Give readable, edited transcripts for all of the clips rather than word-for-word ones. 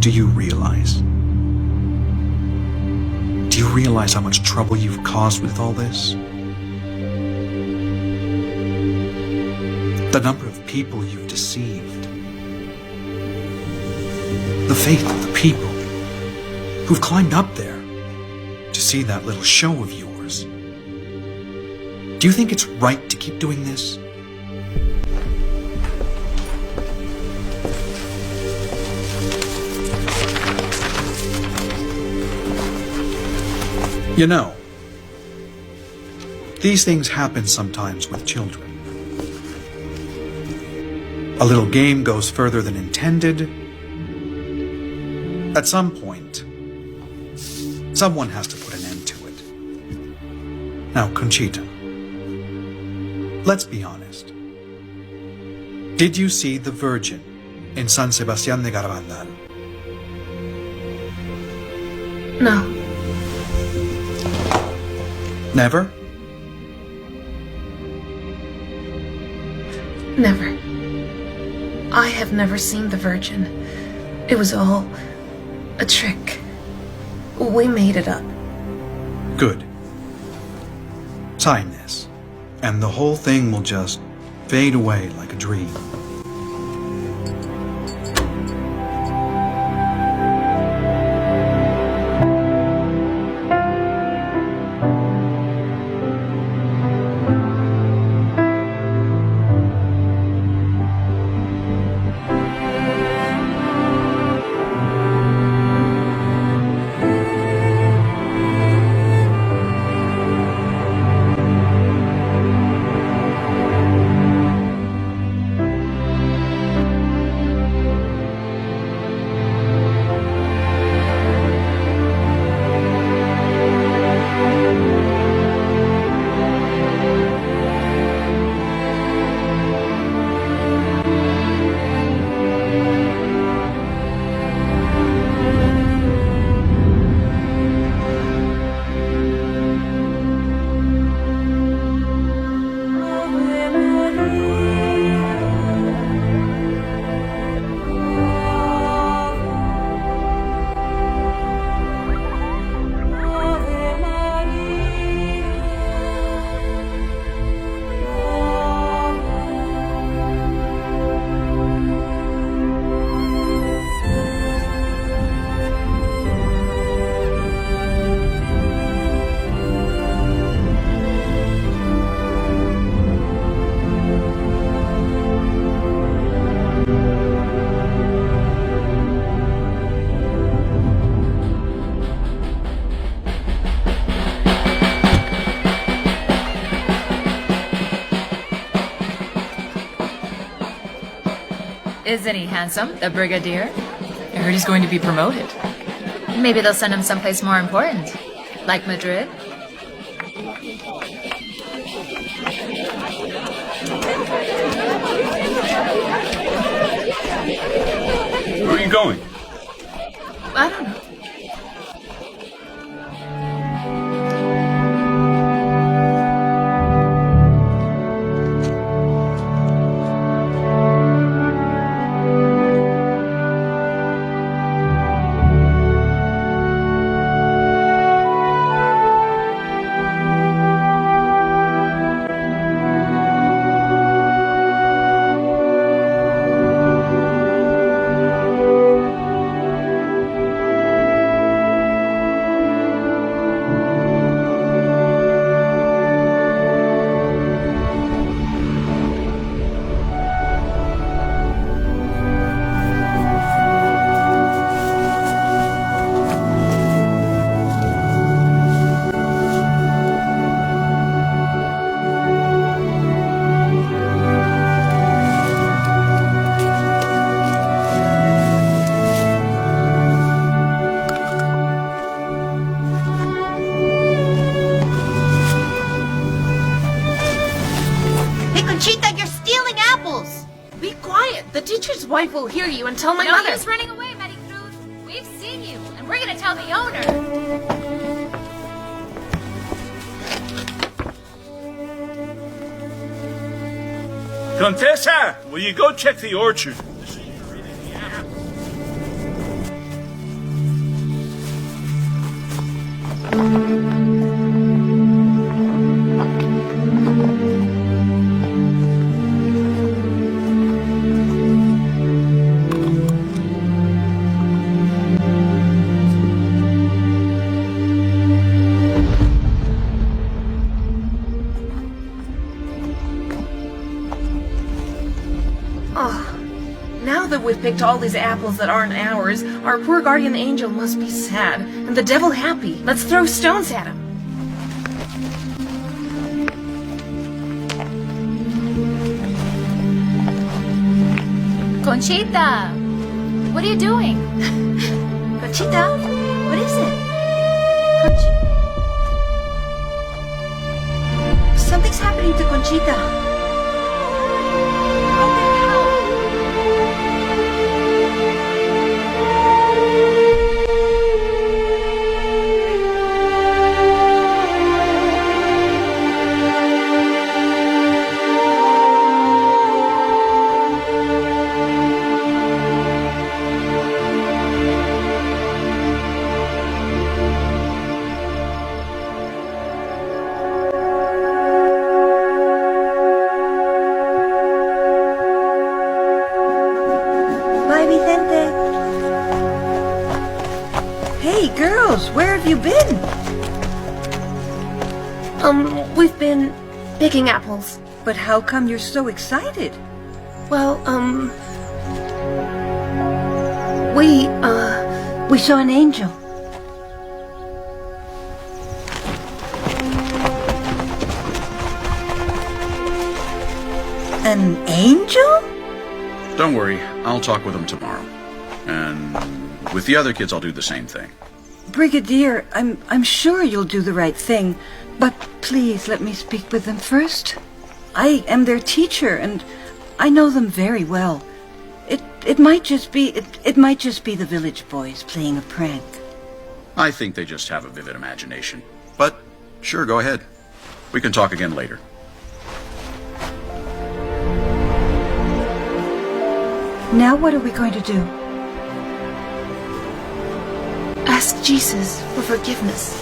Do you realize? Do you realize how much trouble you've caused with all this? The number of people you've deceived. The faith of the people who've climbed up there to see that little show of yours. Do you think it's right to keep doing this? You know, these things happen sometimes with children. A little game goes further than intended. At some point, someone has to put an end to it. Now, Conchita, let's be honest. Did you see the Virgin in San Sebastián de Garabandal? No. Never? Never. I have never seen the Virgin. It was all a trick. We made it up. Good. Sign this, and the whole thing will just fade away like a dream. Isn't he handsome, the brigadier? I heard he's going to be promoted. Maybe they'll send him someplace more important, like Madrid. Where are you going? I don't know. The teacher's wife will hear you and tell my mother. No use running away, Maricruz. We've seen you, and we're going to tell the owner. Contessa, will you go check the orchard? Now that we've picked all these apples that aren't ours, our poor guardian angel must be sad, and the devil happy. Let's throw stones at him. Conchita, what are you doing? Conchita, what is it? Something's happening to Conchita. Hey, girls, where have you been? We've been picking apples. But how come you're so excited? Well, We saw an angel. An angel? Don't worry, I'll talk with them tomorrow. And with the other kids, I'll do the same thing. Brigadier, I'm sure you'll do the right thing, but please let me speak with them first. I am their teacher, and I know them very well. It might just be the village boys playing a prank. I think they just have a vivid imagination. But sure, go ahead. We can talk again later. Now what are we going to do? ask Jesus for forgiveness.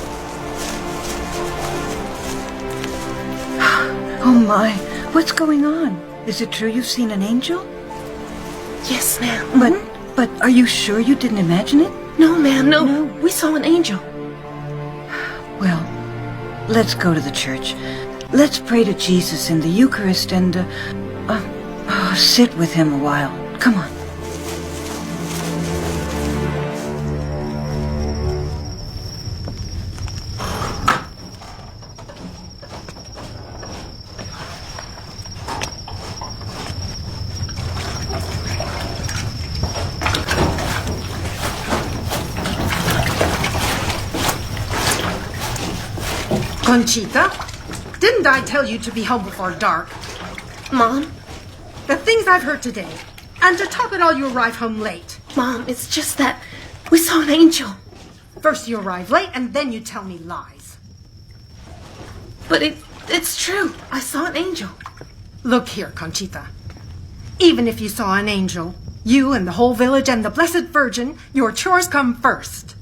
Oh my, what's going on? Is it true you've seen an angel? Yes, ma'am. But are you sure you didn't imagine it? No, ma'am, no. We saw an angel. Well, let's go to the church. Let's pray to Jesus in the Eucharist and sit with him a while. Come on. Conchita, didn't I tell you to be home before dark? Mom? The things I've heard today. And to top it all, you arrive home late. Mom, it's just that we saw an angel. First you arrive late, and then you tell me lies. But it's true. I saw an angel. Look here, Conchita. Even if you saw an angel, you and the whole village and the Blessed Virgin, your chores come first.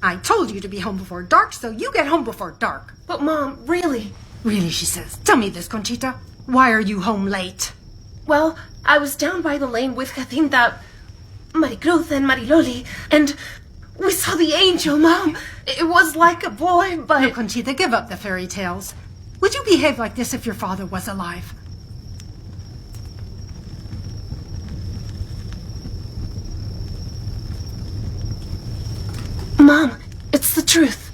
I told you to be home before dark, so you get home before dark. But Mom, really? Really, she says. Tell me this, Conchita. Why are you home late? Well, I was down by the lane with Jacinta, Maricruz, and Mariloli, and we saw the angel, Mom. It was like a boy, but... No, Conchita, give up the fairy tales. Would you behave like this if your father was alive? Mom, it's the truth.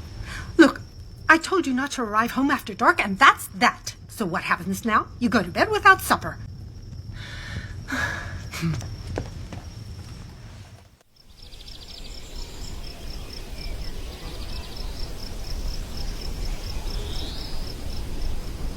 Look, I told you not to arrive home after dark, and that's that. So what happens now? You go to bed without supper.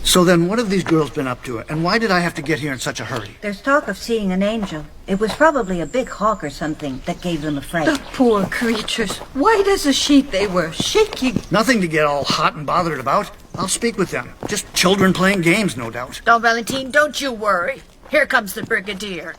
So then, what have these girls been up to? And why did I have to get here in such a hurry? There's talk of seeing an angel. It was probably a big hawk or something that gave them a fright. The poor creatures. White as a sheet they were, shaking. Nothing to get all hot and bothered about. I'll speak with them. Just children playing games, no doubt. Don Valentin, don't you worry. Here comes the brigadier.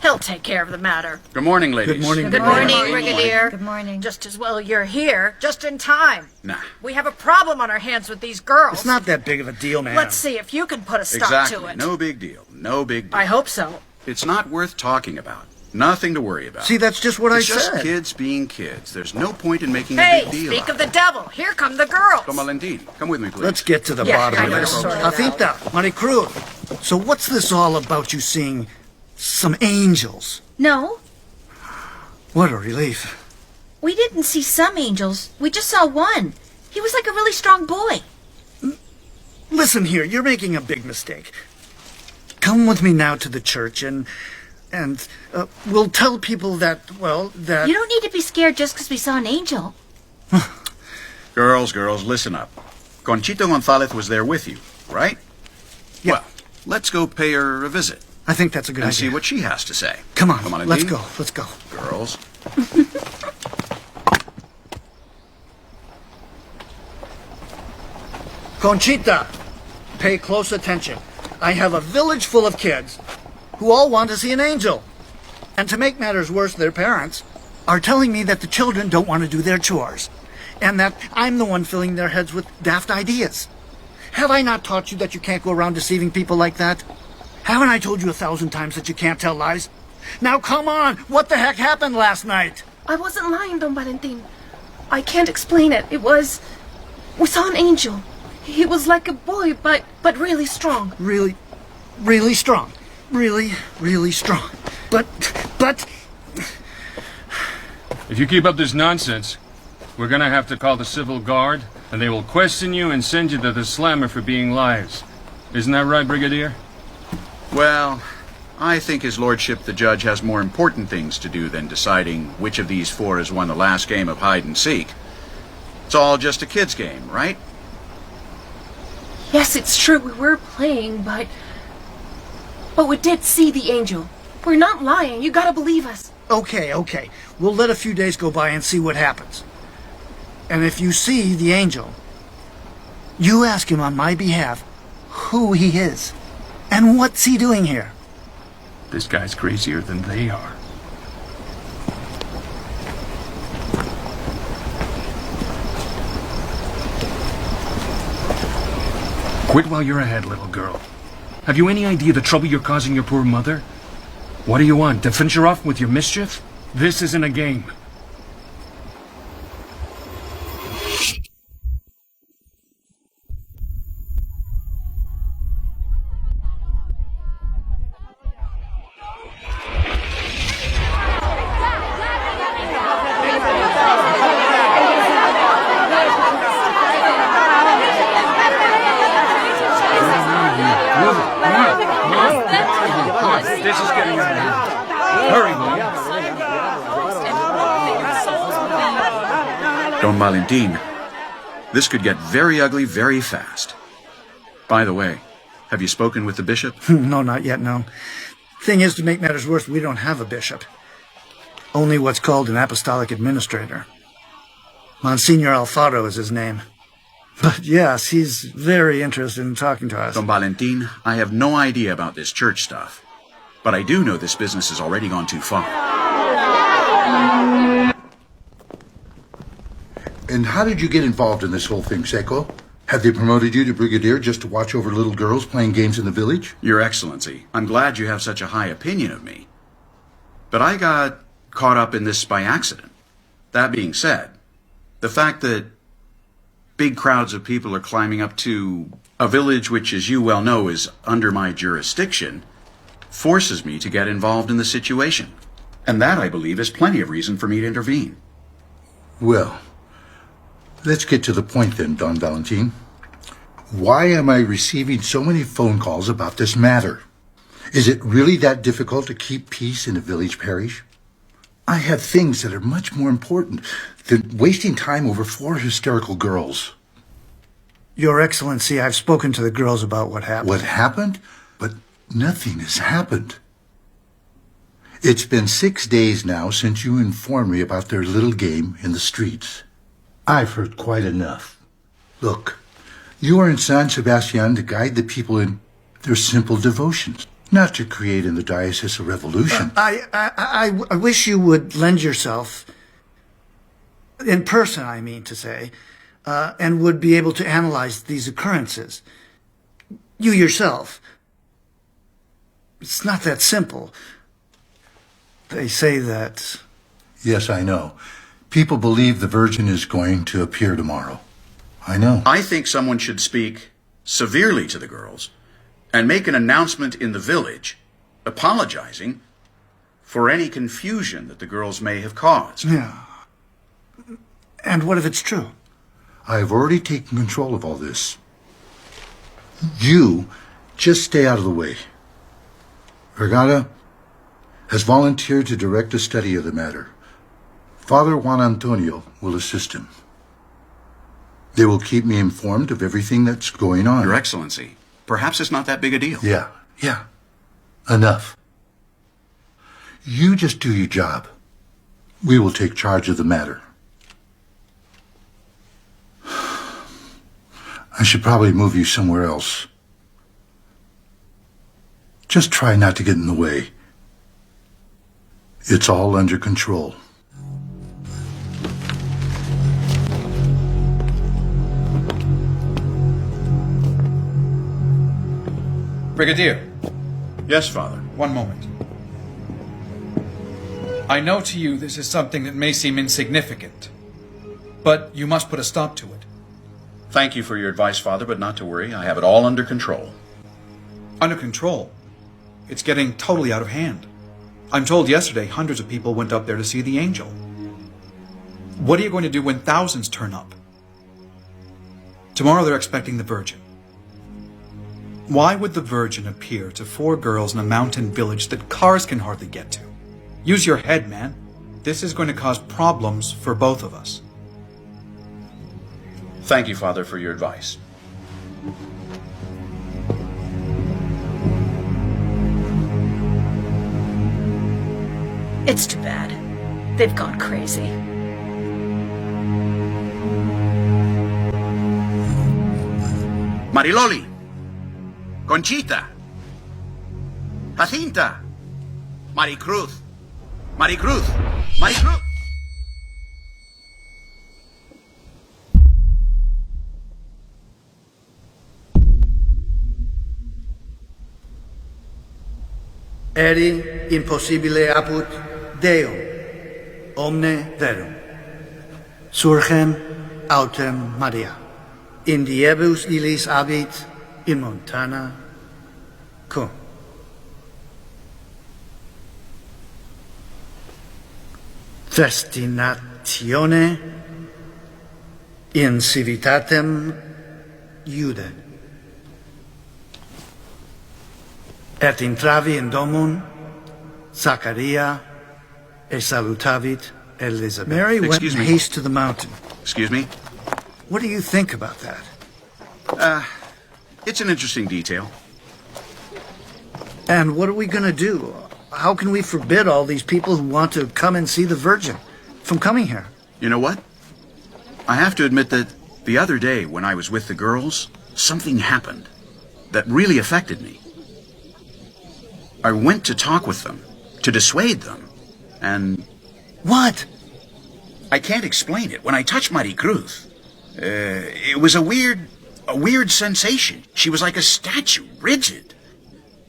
He'll take care of the matter. Good morning, ladies. Good morning. Good morning, Brigadier. Good morning. Just as well you're here, just in time. Nah. We have a problem on our hands with these girls. It's not that big of a deal, ma'am. Let's see if you can put a stop Exactly. to it. No big deal. No big deal. I hope so. It's not worth talking about. Nothing to worry about. See, that's just what it's I just said. kids being kids. There's no point in making Hey, a big deal. speak of the devil. Here come the girls. Don Valentin, come with me, please. Let's get to the Yeah, bottom I of know, this. sort it out. Jacinta, Maricruz, so what's this all about you seeing some angels? No, What a relief. we didn't see some angels. We just saw one. He was like a really strong boy. Listen here, you're making a big mistake. Come with me now to the church and we'll tell people that, well, that... You don't need to be scared just because we saw an angel. Girls, listen up. Conchita Gonzalez was there with you, right? Yeah. Well, let's go pay her a visit I think that's a good and idea. see what she has to say. Come on, Valentin. let's go, let's go. Girls. Conchita, pay close attention. I have a village full of kids who all want to see an angel. And to make matters worse, their parents are telling me that the children don't want to do their chores and that I'm the one filling their heads with daft ideas. Have I not taught you that you can't go around deceiving people like that? Haven't I told you 1,000 times that you can't tell lies? Now come on, what the heck happened last night? I wasn't lying, Don Valentin. I can't explain it. It was... We saw an angel. He was like a boy, but really strong. Really, really strong. Really, really strong. But... If you keep up this nonsense, we're gonna have to call the civil guard, and they will question you and send you to the slammer for being liars. Isn't that right, Brigadier? Well, I think His Lordship the Judge has more important things to do than deciding which of these four has won the last game of hide and seek. It's all just a kid's game, right? Yes, it's true. We were playing, but we did see the angel. We're not lying. You gotta believe us. Okay. We'll let a few days go by and see what happens. And if you see the angel, you ask him on my behalf who he is and what's he doing here. This guy's crazier than they are. Quit while you're ahead, little girl. Have you any idea the trouble you're causing your poor mother? What do you want, to finish her off with your mischief? This isn't a game. This is getting out of hand. Hurry, will you? Don Valentin, this could get very ugly very fast. By the way, have you spoken with the bishop? No, not yet, no. Thing is, to make matters worse, we don't have a bishop. Only what's called an apostolic administrator. Monsignor Alfaro is his name. But yes, he's very interested in talking to us. Don Valentin, I have no idea about this church stuff. But I do know this business has already gone too far. And how did you get involved in this whole thing, Seco? Have they promoted you to brigadier just to watch over little girls playing games in the village? Your Excellency, I'm glad you have such a high opinion of me. But I got caught up in this by accident. That being said, the fact that big crowds of people are climbing up to a village which, as you well know, is under my jurisdiction, forces me to get involved in the situation. And that, I believe, is plenty of reason for me to intervene. Well, let's get to the point then, Don Valentin. Why am I receiving so many phone calls about this matter? Is it really that difficult to keep peace in a village parish? I have things that are much more important than wasting time over 4 hysterical girls. Your Excellency, I've spoken to the girls about what happened. What happened? But nothing has happened. It's been 6 days now since you informed me about their little game in the streets. I've heard quite enough. Look, you are in San Sebastian to guide the people in their simple devotions. Not to create in the diocese a revolution. I wish you would lend yourself, in person, I mean to say, and would be able to analyze these occurrences. You yourself. It's not that simple. They say that... Yes, I know. People believe the Virgin is going to appear tomorrow. I know. I think someone should speak severely to the girls and make an announcement in the village apologizing for any confusion that the girls may have caused. Yeah. And what if it's true? I have already taken control of all this. You just stay out of the way. Vergara has volunteered to direct a study of the matter. Father Juan Antonio will assist him. They will keep me informed of everything that's going on. Your Excellency, perhaps it's not that big a deal. Yeah. Enough. You just do your job. We will take charge of the matter. I should probably move you somewhere else. Just try not to get in the way. It's all under control. Brigadier. Yes, Father. One moment. I know to you this is something that may seem insignificant, but you must put a stop to it. Thank you for your advice, Father, but not to worry. I have it all under control. Under control? It's getting totally out of hand. I'm told yesterday hundreds of people went up there to see the angel. What are you going to do when thousands turn up? Tomorrow they're expecting the Virgin. Why would the Virgin appear to 4 girls in a mountain village that cars can hardly get to? Use your head, man. This is going to cause problems for both of us. Thank you, Father, for your advice. It's too bad. They've gone crazy. Mariloli, Conchita, Jacinta, Maricruz, Maricruz, Maricruz. Eri impossibile apud Deum, omne verum. Surgem autem Maria. In diebus illis habit in montana cum. Festinatione in civitatem Iude. Et intravi in domum Zacharia e salutavit Elizabeth. Mary went in haste to the mountain. Excuse me? What do you think about that? It's an interesting detail. And what are we going to do? How can we forbid all these people who want to come and see the Virgin from coming here? You know what? I have to admit that the other day when I was with the girls, something happened that really affected me. I went to talk with them, to dissuade them, and... What? I can't explain it. When I touched Maricruz, it was a weird sensation. She was like a statue, rigid.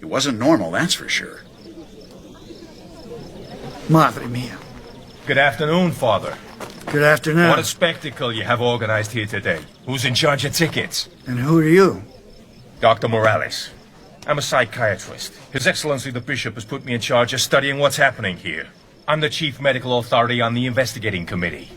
It wasn't normal, that's for sure. Madre mia. Good afternoon, Father. Good afternoon. What a spectacle you have organized here today. Who's in charge of tickets? And who are you? Dr. Morales. I'm a psychiatrist. His Excellency the Bishop has put me in charge of studying what's happening here. I'm the chief medical authority on the investigating committee.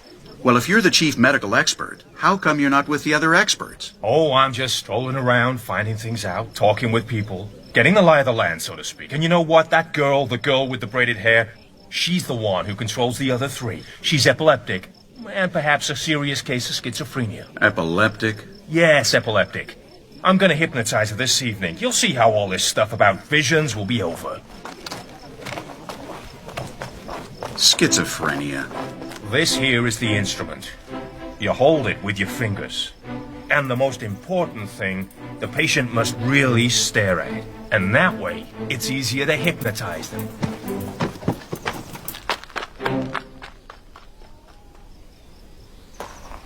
Well, if you're the chief medical expert, how come you're not with the other experts? Oh, I'm just strolling around, finding things out, talking with people, getting the lie of the land, so to speak. And you know what? That girl, the girl with the braided hair, she's the one who controls the other 3. She's epileptic, and perhaps a serious case of schizophrenia. Epileptic? Yes, epileptic. I'm gonna hypnotize her this evening. You'll see how all this stuff about visions will be over. Schizophrenia. This here is the instrument. You hold it with your fingers. And the most important thing, the patient must really stare at it. And that way, it's easier to hypnotize them.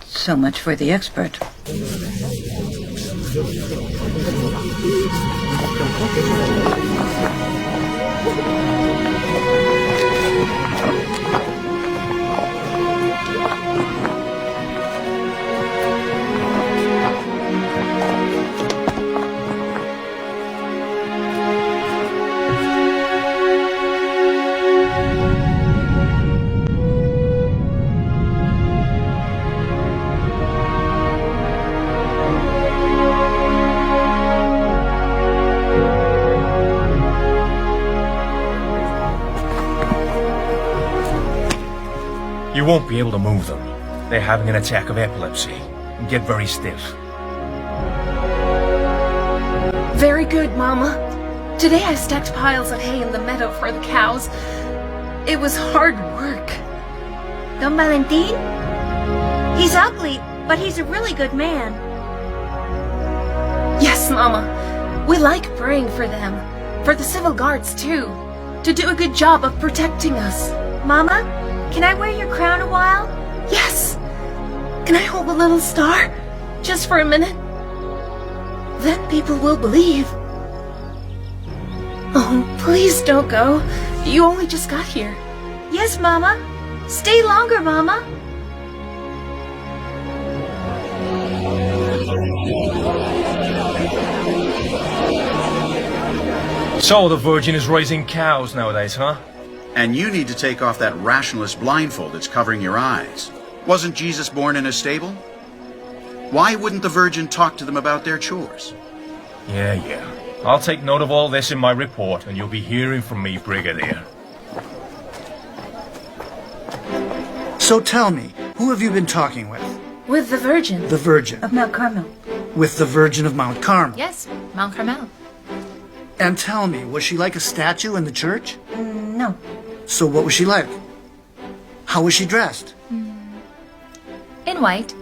So much for the expert. You won't be able to move them. They're having an attack of epilepsy and get very stiff. Very good, Mama. Today I stacked piles of hay in the meadow for the cows. It was hard work. Don Valentin? He's ugly, but he's a really good man. Yes, Mama. We like praying for them. For the civil guards, too. To do a good job of protecting us. Mama, can I wear your crown a while? Yes. Can I hold a little star? Just for a minute? Then people will believe. Oh, please don't go. You only just got here. Yes, Mama. Stay longer, Mama. So the Virgin is raising cows nowadays, huh? And you need to take off that rationalist blindfold that's covering your eyes. Wasn't Jesus born in a stable? Why wouldn't the Virgin talk to them about their chores? Yeah. I'll take note of all this in my report, and you'll be hearing from me, Brigadier. So tell me, who have you been talking with? With the Virgin. The Virgin. Of Mount Carmel. With the Virgin of Mount Carmel. Yes, Mount Carmel. And tell me, was she like a statue in the church? No. So what was she like? How was she dressed? In white.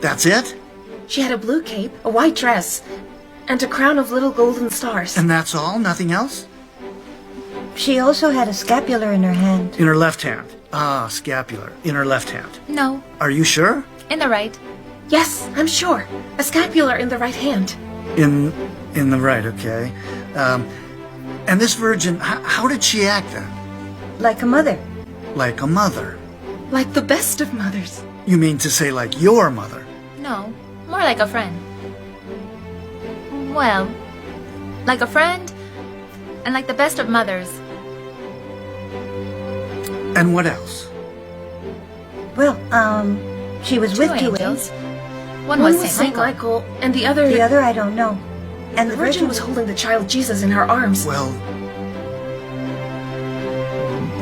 That's it? She had a blue cape, a white dress, and a crown of little golden stars. And that's all? Nothing else? She also had a scapular in her hand. In her left hand. Ah, scapular. In her left hand. No, Are you sure? in the right. Yes, I'm sure. A scapular in the right hand. In the right, okay. And this Virgin, how did she act then? Like a mother. Like a mother. Like the best of mothers. You mean to say like your mother? No, more like a friend. Well, like a friend and like the best of mothers. And what else? Well, she was Two with two angels. angels. One was Saint Michael. and the other... The other I don't know. And The Virgin was holding the child Jesus in her arms.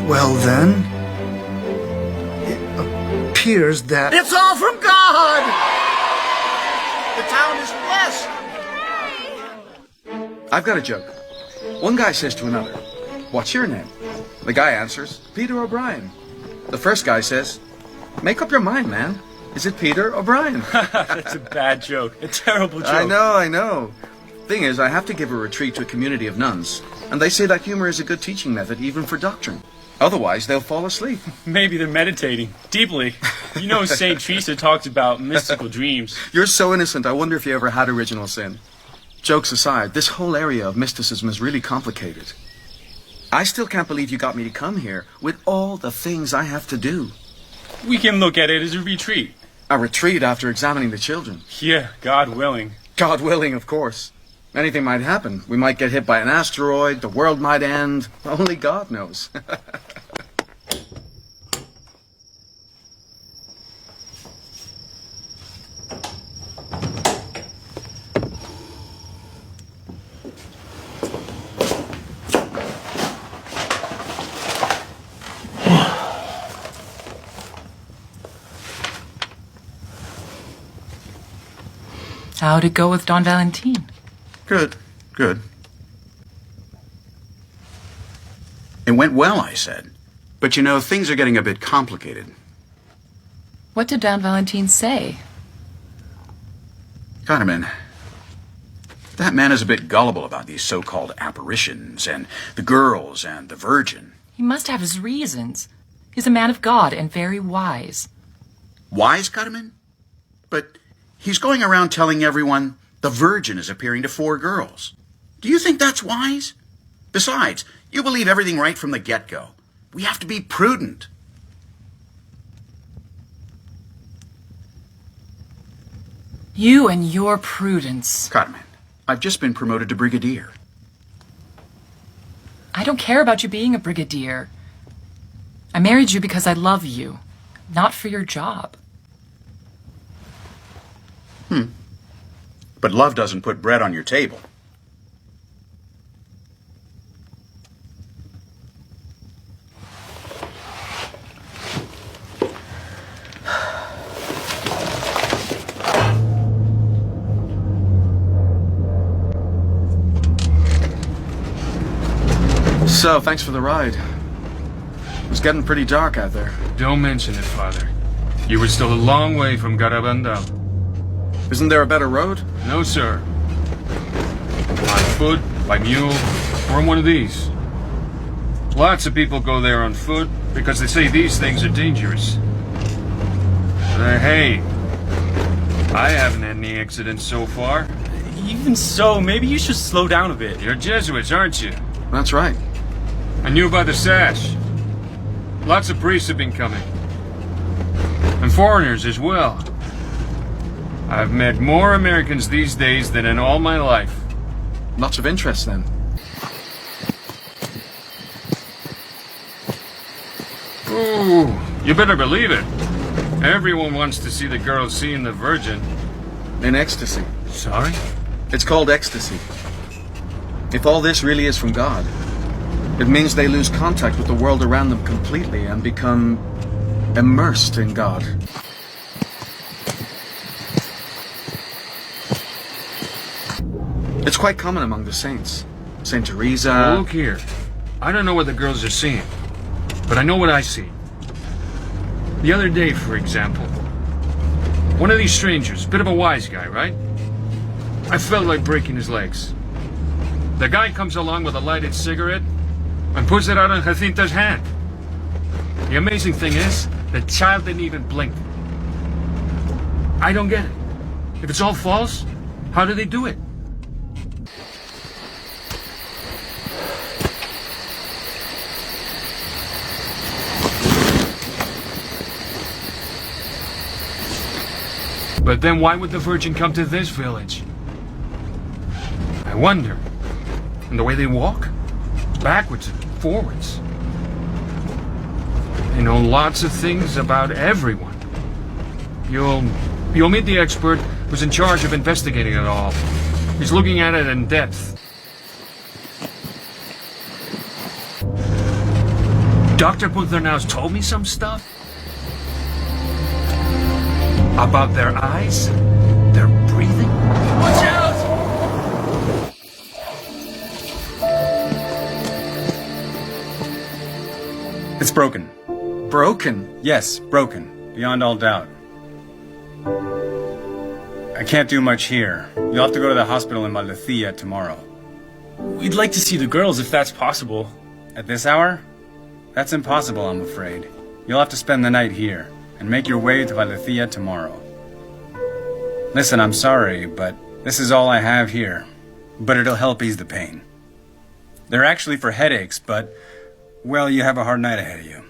Well then, it appears that... It's all from God! The town is blessed! I've got a joke. One guy says to another, "What's your name?" The guy answers, "Peter O'Brien." The first guy says, "Make up your mind, man. Is it Peter O'Brien?" That's a bad joke. A terrible joke. I know. Thing is, I have to give a retreat to a community of nuns, and they say that humor is a good teaching method even for doctrine. Otherwise, they'll fall asleep. Maybe they're meditating deeply. You know, St. Teresa talks about mystical dreams. You're so innocent, I wonder if you ever had original sin. Jokes aside, this whole area of mysticism is really complicated. I still can't believe you got me to come here with all the things I have to do. We can look at it as a retreat. A retreat after examining the children. Yeah, God willing. God willing, of course. Anything might happen. We might get hit by an asteroid, the world might end. Only God knows. How'd it go with Don Valentin? Good. It went well, I said. But you know, things are getting a bit complicated. What did Don Valentin say? Carmen, That man is a bit gullible about these so-called apparitions and the girls and the virgin. He must have his reasons. He's a man of God and very wise. Wise, Cutterman? But he's going around telling everyone the virgin is appearing to 4 girls. Do you think that's wise? Besides, you believe everything right from the get-go. We have to be prudent. You and your prudence. Cutterman, I've just been promoted to brigadier. I don't care about you being a brigadier. I married you because I love you, not for your job. But love doesn't put bread on your table. So, thanks for the ride. It's getting pretty dark out there. Don't mention it, Father. You were still a long way from Garabandal. Isn't there a better road? No, sir. By foot, by mule, or on one of these. Lots of people go there on foot because they say these things are dangerous. But hey, I haven't had any accidents so far. Even so, maybe you should slow down a bit. You're Jesuits, aren't you? That's right. I knew by the sash. Lots of priests have been coming. And foreigners as well. I've met more Americans these days than in all my life. Lots of interest, then. Ooh, you better believe it. Everyone wants to see the girl seeing the Virgin. In ecstasy. Sorry? It's called ecstasy. If all this really is from God, it means they lose contact with the world around them completely and become immersed in God. It's quite common among the saints. Saint Teresa... Well, look here. I don't know what the girls are seeing, but I know what I see. The other day, for example, one of these strangers, bit of a wise guy, right? I felt like breaking his legs. The guy comes along with a lighted cigarette and puts it out in Jacinta's hand. The amazing thing is, the child didn't even blink. I don't get it. If it's all false, how do they do it? But then why would the Virgin come to this village? I wonder. And the way they walk? Backwards and forwards. They know lots of things about everyone. You'll meet the expert who's in charge of investigating it all. He's looking at it in depth. Dr. Punternow's told me some stuff. About their eyes, their breathing. Watch out! It's broken. Broken? Yes, broken. Beyond all doubt. I can't do much here. You'll have to go to the hospital in Valdecilla tomorrow. We'd like to see the girls if that's possible. At this hour? That's impossible, I'm afraid. You'll have to spend the night here and make your way to Valdecilla tomorrow. Listen, I'm sorry, but this is all I have here. But it'll help ease the pain. They're actually for headaches, but, well, you have a hard night ahead of you.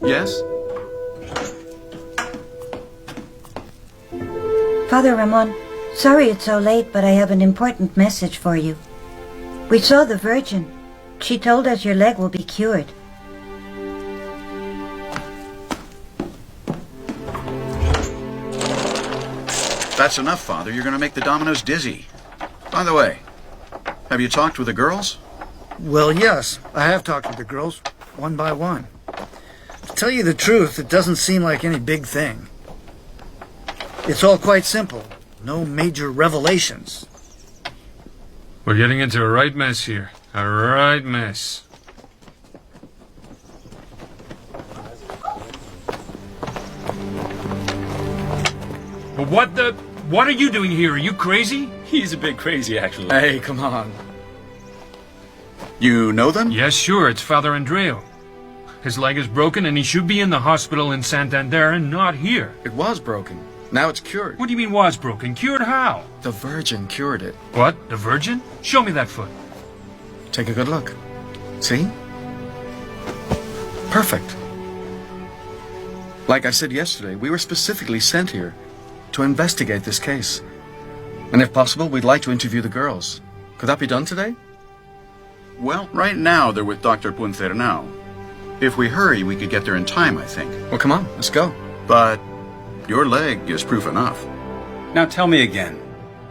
Yes? Father Ramon, sorry it's so late, but I have an important message for you. We saw the Virgin. She told us your leg will be cured. That's enough, Father. You're going to make the dominoes dizzy. By the way, have you talked with the girls? Well, yes, I have talked with the girls, one by one. To tell you the truth, it doesn't seem like any big thing. It's all quite simple. No major revelations. We're getting into a right mess here. A right mess. But what are you doing here? Are you crazy? He's a bit crazy, actually. Hey, come on. You know them? Yes, sure. It's Father Andreu. His leg is broken and he should be in the hospital in Santander and not here. It was broken. Now it's cured. What do you mean was broken? Cured how? The Virgin cured it. What? The Virgin? Show me that foot. Take a good look. See? Perfect. Like I said yesterday, we were specifically sent here to investigate this case. And if possible, we'd like to interview the girls. Could that be done today? Well, right now they're with Dr. Punternau. If we hurry, we could get there in time, I think. Well, come on, let's go. But your leg is proof enough. Now tell me again,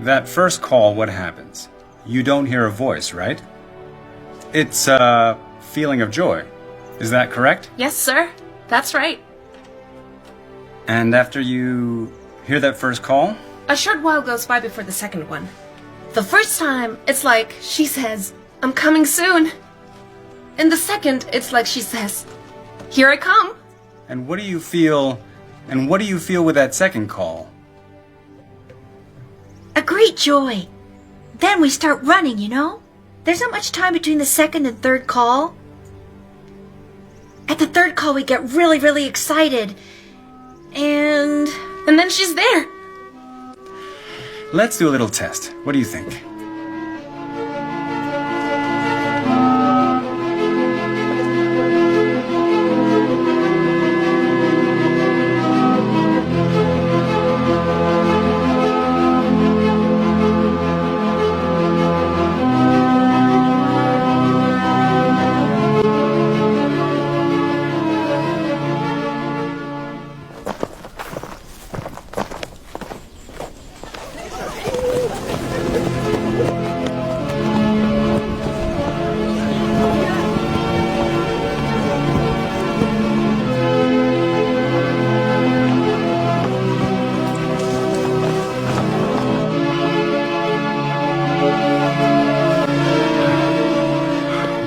that first call, what happens? You don't hear a voice, right? It's a feeling of joy. Is that correct? Yes, sir. That's right. And after you hear that first call? A short while goes by before the second one. The first time, it's like she says, "I'm coming soon." And the second, it's like she says, "Here I come." And what do you feel with that second call? A great joy. Then we start running, you know? There's not much time between the second and third call. At the third call, we get really, really excited. And then she's there. Let's do a little test. What do you think?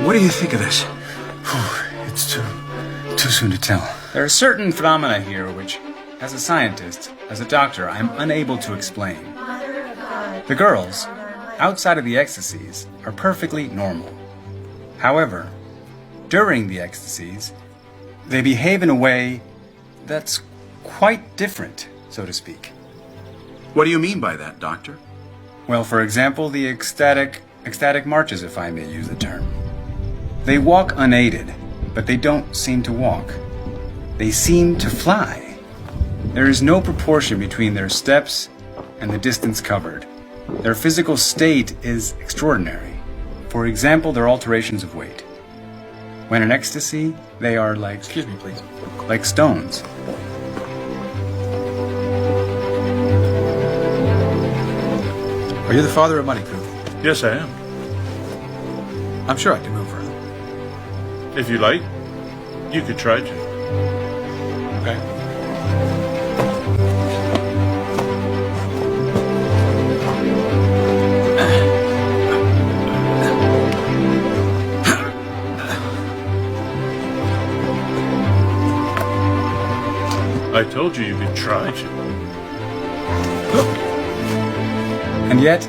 What do you think of this? It's too soon to tell. There are certain phenomena here which, as a scientist, as a doctor, I'm unable to explain. The girls, outside of the ecstasies, are perfectly normal. However, during the ecstasies, they behave in a way that's quite different, so to speak. What do you mean by that, Doctor? Well, for example, the ecstatic marches, if I may use the term. They walk unaided, but they don't seem to walk. They seem to fly. There is no proportion between their steps and the distance covered. Their physical state is extraordinary. For example, their alterations of weight. When in ecstasy, they are like... Excuse me, please. Like stones. Are you the father of Money Crew? Yes, I am. I'm sure I can move her. If you like, you could try to. Okay. I told you could try to. And yet,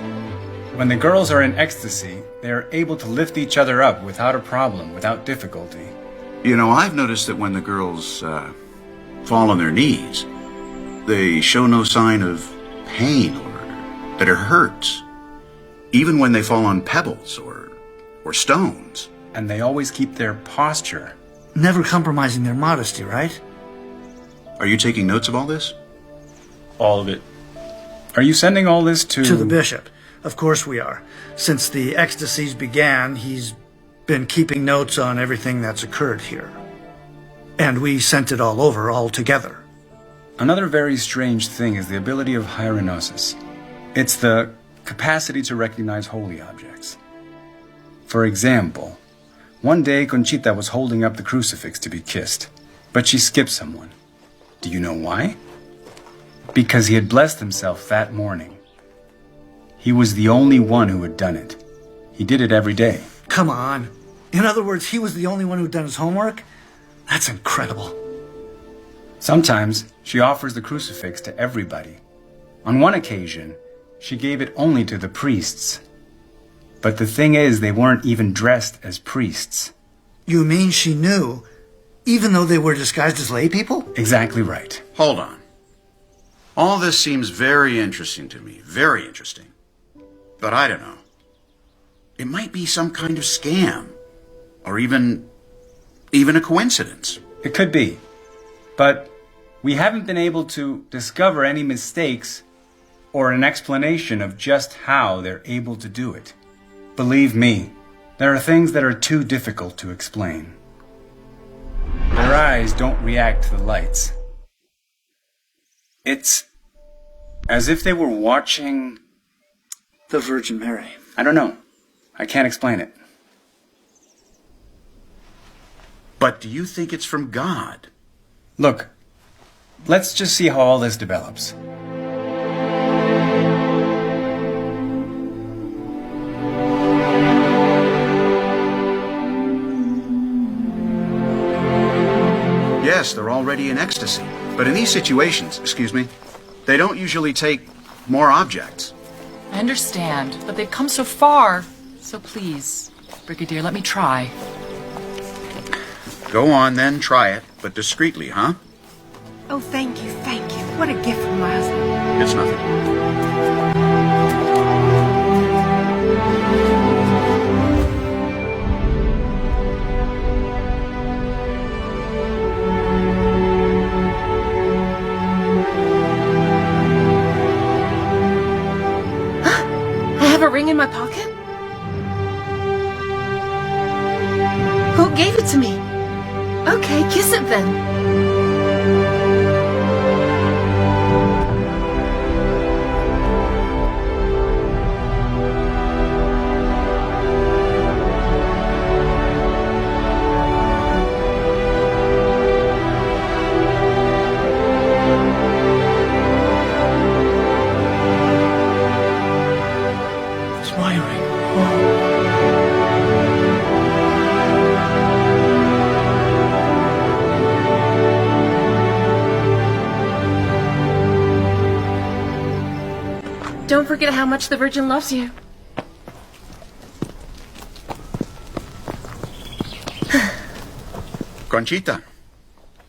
when the girls are in ecstasy, they are able to lift each other up without a problem, without difficulty. You know, I've noticed that when the girls fall on their knees, they show no sign of pain or that it hurts. Even when they fall on pebbles or stones. And they always keep their posture. Never compromising their modesty, right? Are you taking notes of all this? All of it. Are you sending all this to... To the bishop. Of course we are. Since the ecstasies began, he's been keeping notes on everything that's occurred here. And we sent it all over, all together. Another very strange thing is the ability of hierognosis. It's the capacity to recognize holy objects. For example, one day Conchita was holding up the crucifix to be kissed, but she skipped someone. Do you know why? Because he had blessed himself that morning. He was the only one who had done it. He did it every day. Come on. In other words, he was the only one who'd done his homework? That's incredible. Sometimes she offers the crucifix to everybody. On one occasion, she gave it only to the priests. But the thing is, they weren't even dressed as priests. You mean she knew, even though they were disguised as lay people? Exactly right. Hold on. All this seems very interesting to me. Very interesting. But I don't know. It might be some kind of scam. Or even a coincidence. It could be. But we haven't been able to discover any mistakes or an explanation of just how they're able to do it. Believe me, there are things that are too difficult to explain. Their eyes don't react to the lights. It's as if they were watching The Virgin Mary. I don't know. I can't explain it. But do you think it's from God? Look, let's just see how all this develops. Yes, they're already in ecstasy. But in these situations, they don't usually take more objects. I understand, but they've come so far. So please, Brigadier, let me try. Go on then, try it, but discreetly, huh? Oh, thank you, thank you. What a gift from my husband. It's nothing. I have a ring in my pocket? Who gave it to me? Okay, kiss it then. It's my ring. Don't forget how much the Virgin loves you. Conchita,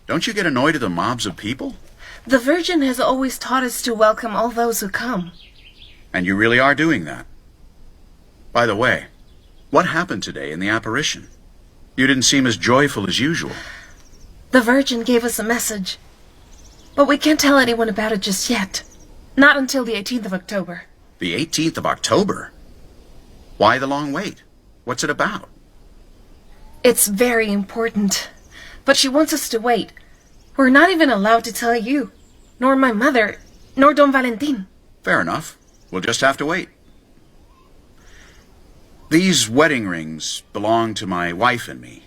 don't you get annoyed at the mobs of people? The Virgin has always taught us to welcome all those who come. And you really are doing that. By the way, what happened today in the apparition? You didn't seem as joyful as usual. The Virgin gave us a message. But we can't tell anyone about it just yet. Not until the 18th of October. The 18th of October? Why the long wait? What's it about? It's very important. But she wants us to wait. We're not even allowed to tell you. Nor my mother. Nor Don Valentin. Fair enough. We'll just have to wait. These wedding rings belong to my wife and me.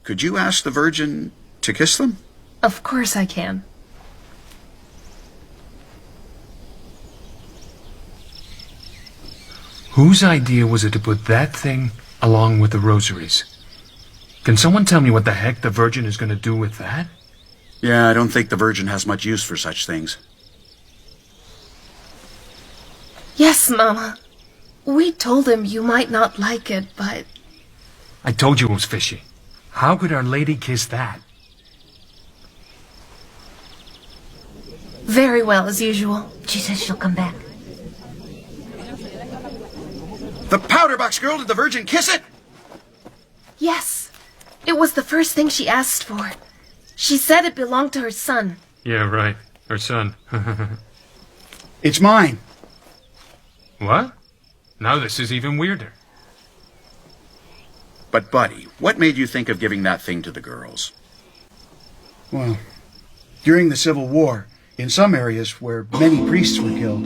Could you ask the Virgin to kiss them? Of course I can. Whose idea was it to put that thing along with the rosaries? Can someone tell me what the heck the Virgin is going to do with that? Yeah, I don't think the Virgin has much use for such things. Yes, Mama. We told him you might not like it, but... I told you it was fishy. How could Our Lady kiss that? Very well, as usual. She says she'll come back. The powder box girl, did the Virgin kiss it? Yes. It was the first thing she asked for. She said it belonged to her son. Yeah, right. Her son. It's mine. What? Now this is even weirder. But, Buddy, what made you think of giving that thing to the girls? Well, during the Civil War, in some areas where many priests were killed,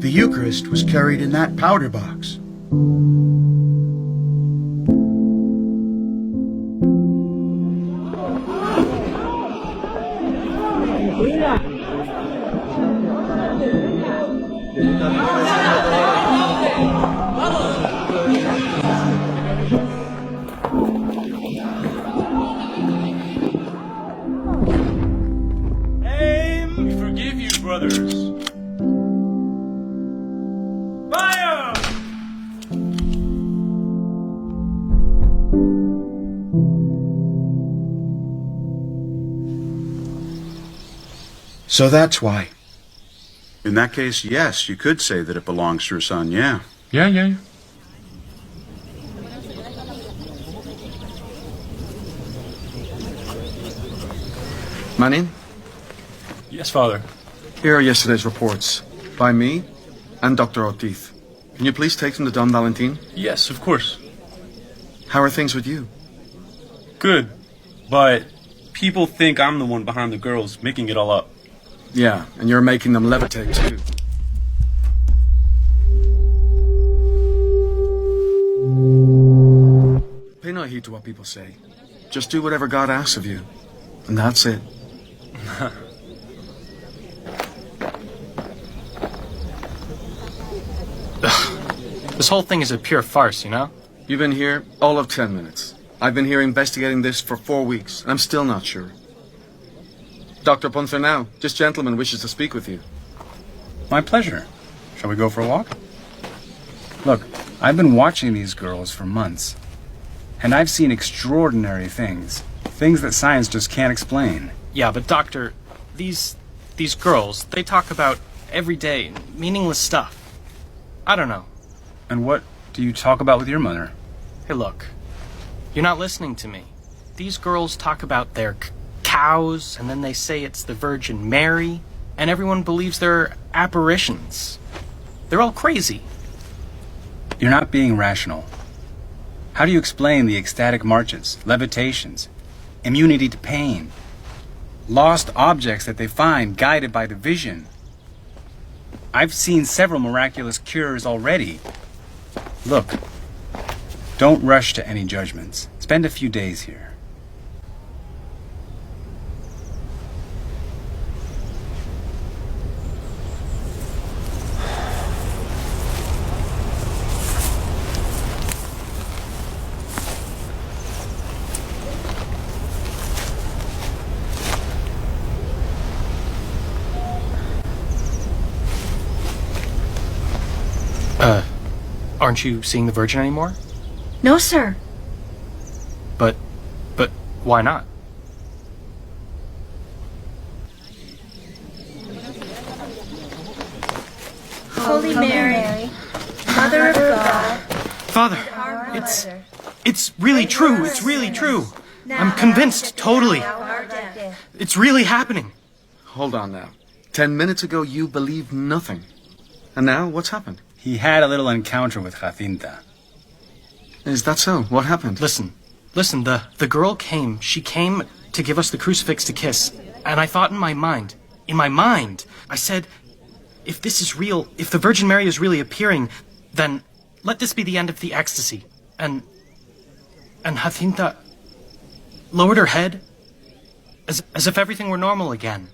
the Eucharist was carried in that powder box. So that's why. In that case, yes, you could say that it belongs to your son, yeah. Yeah. Manning, Yes, Father. here are yesterday's reports by me and Dr. Ortiz. Can you please take them to Don Valentin? Yes, of course. How are things with you? Good. But people think I'm the one behind the girls making it all up. Yeah, and you're making them levitate too. Pay no heed to what people say. Just do whatever God asks of you. And that's it. This whole thing is a pure farce, you know? You've been here all of 10 minutes. I've been here investigating this for 4 weeks, and I'm still not sure. Dr. Ponce now, this gentleman wishes to speak with you. My pleasure. Shall we go for a walk? Look, I've been watching these girls for months, and I've seen extraordinary things. Things that science just can't explain. Yeah, but Doctor, these girls, they talk about everyday, meaningless stuff. I don't know. And what do you talk about with your mother? Hey, look. You're not listening to me. These girls talk about their cows, and then they say it's the Virgin Mary, and everyone believes they're apparitions. They're all crazy. You're not being rational. How do you explain the ecstatic marches, levitations, immunity to pain, lost objects that they find guided by the vision? I've seen several miraculous cures already. Look, don't rush to any judgments. Spend a few days here. Aren't you seeing the Virgin anymore? No, sir. But why not? Holy Mary, Mother of God. Father, it's really true. It's really true. I'm convinced, totally. It's really happening. Hold on now. 10 minutes ago, you believed nothing. And now, what's happened? He had a little encounter with Jacinta. Is that so? What happened? Listen, the girl came. She came to give us the crucifix to kiss. And I thought in my mind, I said, if this is real, if the Virgin Mary is really appearing, then let this be the end of the ecstasy. And Jacinta lowered her head as if everything were normal again.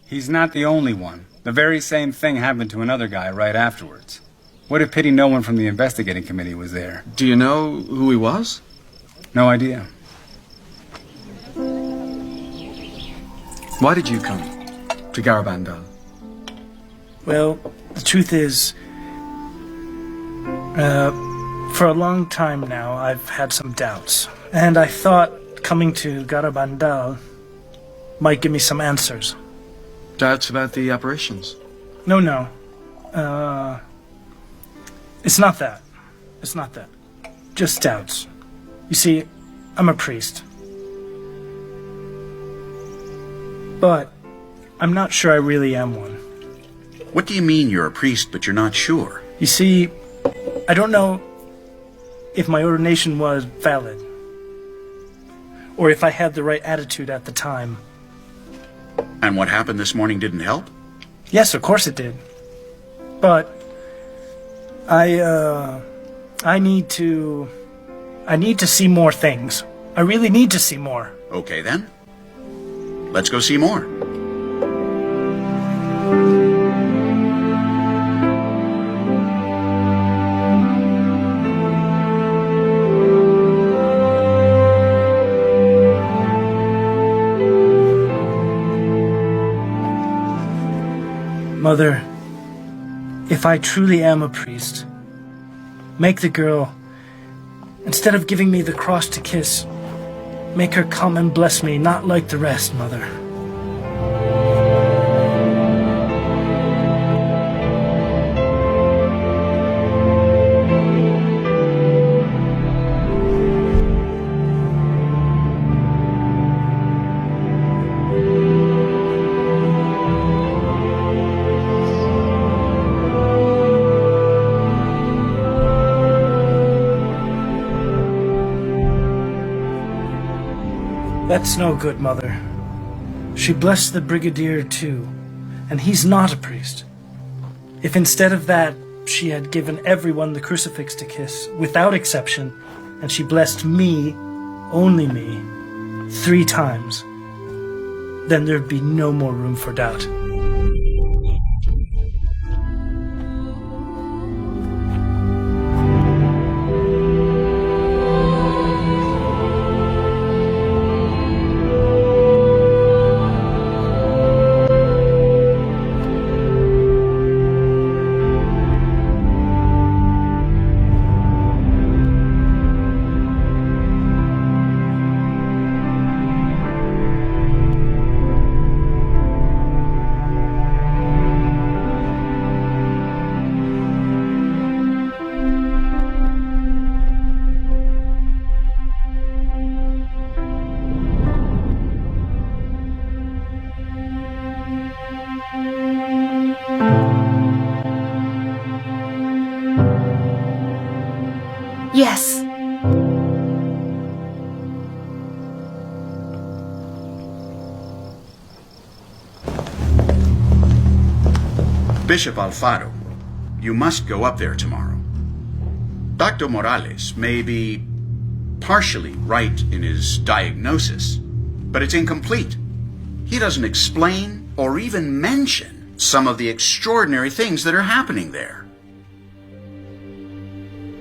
He's not the only one. The very same thing happened to another guy right afterwards. What a pity no one from the investigating committee was there. Do you know who he was? No idea. Why did you come to Garabandal? Well, the truth is, for a long time now, I've had some doubts. And I thought coming to Garabandal might give me some answers. Doubts about the apparitions? No. It's not that. Just doubts. You see, I'm a priest. But I'm not sure I really am one. What do you mean you're a priest, but you're not sure? You see, I don't know if my ordination was valid, or if I had the right attitude at the time. And what happened this morning didn't help? Yes, of course it did. But I need to see more things. I really need to see more. Okay then. Let's go see more. Mother, if I truly am a priest, make the girl, instead of giving me the cross to kiss, make her come and bless me, not like the rest, Mother. That's no good, Mother. She blessed the brigadier too, and he's not a priest. If instead of that, she had given everyone the crucifix to kiss, without exception, and she blessed me, only me, 3 times, then there'd be no more room for doubt. Yes. Bishop Alfaro, you must go up there tomorrow. Dr. Morales may be partially right in his diagnosis, but it's incomplete. He doesn't explain or even mention some of the extraordinary things that are happening there.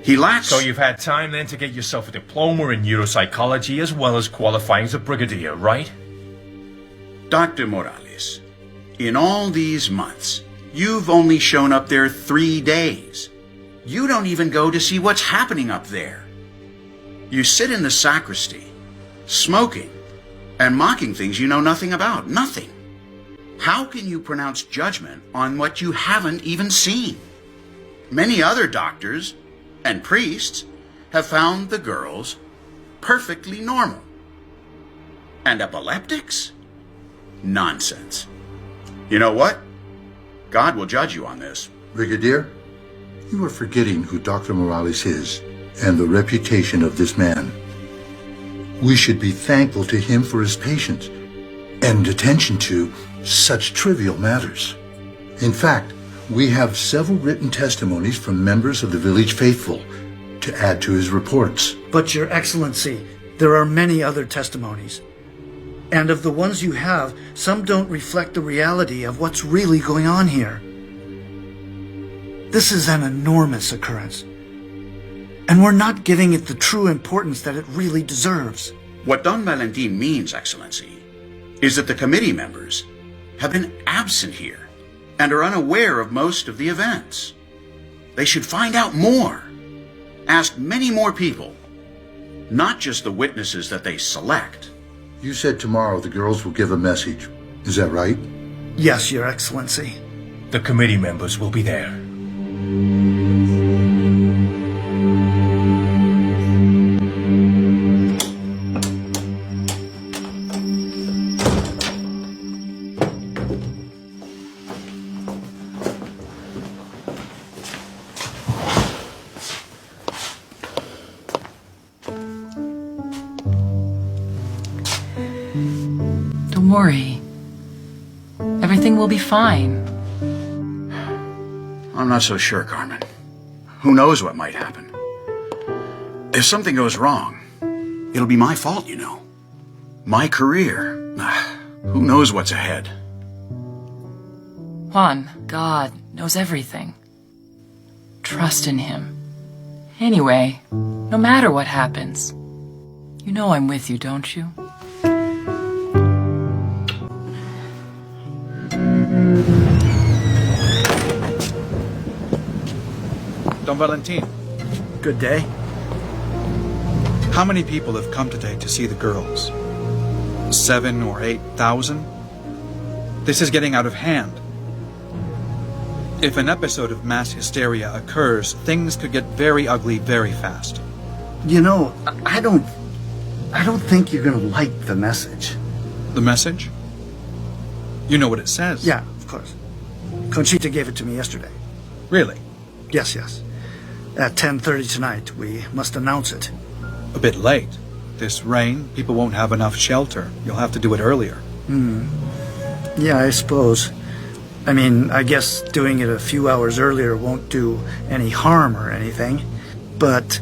He lacks... So you've had time then to get yourself a diploma in neuropsychology as well as qualifying as a brigadier, right? Dr. Morales, in all these months, you've only shown up there 3 days. You don't even go to see what's happening up there. You sit in the sacristy, smoking, and mocking things you know nothing about. Nothing. How can you pronounce judgment on what you haven't even seen? Many other doctors and priests have found the girls perfectly normal. And epileptics? Nonsense. You know what? God will judge you on this. Brigadier, you are forgetting who Dr. Morales is and the reputation of this man. We should be thankful to him for his patience and attention to such trivial matters. In fact, we have several written testimonies from members of the village faithful to add to his reports. But, Your Excellency, there are many other testimonies. And of the ones you have, some don't reflect the reality of what's really going on here. This is an enormous occurrence. And we're not giving it the true importance that it really deserves. What Don Valentin means, Excellency, is that the committee members have been absent here and are unaware of most of the events. They should find out more. Ask many more people, not just the witnesses that they select. You said tomorrow the girls will give a message. Is that right? Yes, Your Excellency. The committee members will be there. Don't worry. Everything will be fine. I'm not so sure, Carmen. Who knows what might happen? If something goes wrong, it'll be my fault, you know. My career. Who knows what's ahead? Juan, God knows everything. Trust in him. Anyway, no matter what happens, you know I'm with you, don't you? Don Valentin. Good day. How many people have come today to see the girls? 7,000 or 8,000? This is getting out of hand. If an episode of mass hysteria occurs, things could get very ugly very fast. You know, I don't think you're gonna like the message. The message? You know what it says? Yeah, of course. Conchita gave it to me yesterday. Really? Yes. At 10:30 tonight, we must announce it. A bit late. this rain, people won't have enough shelter. You'll have to do it earlier. Yeah, I suppose. I mean, I guess doing it a few hours earlier won't do any harm or anything. But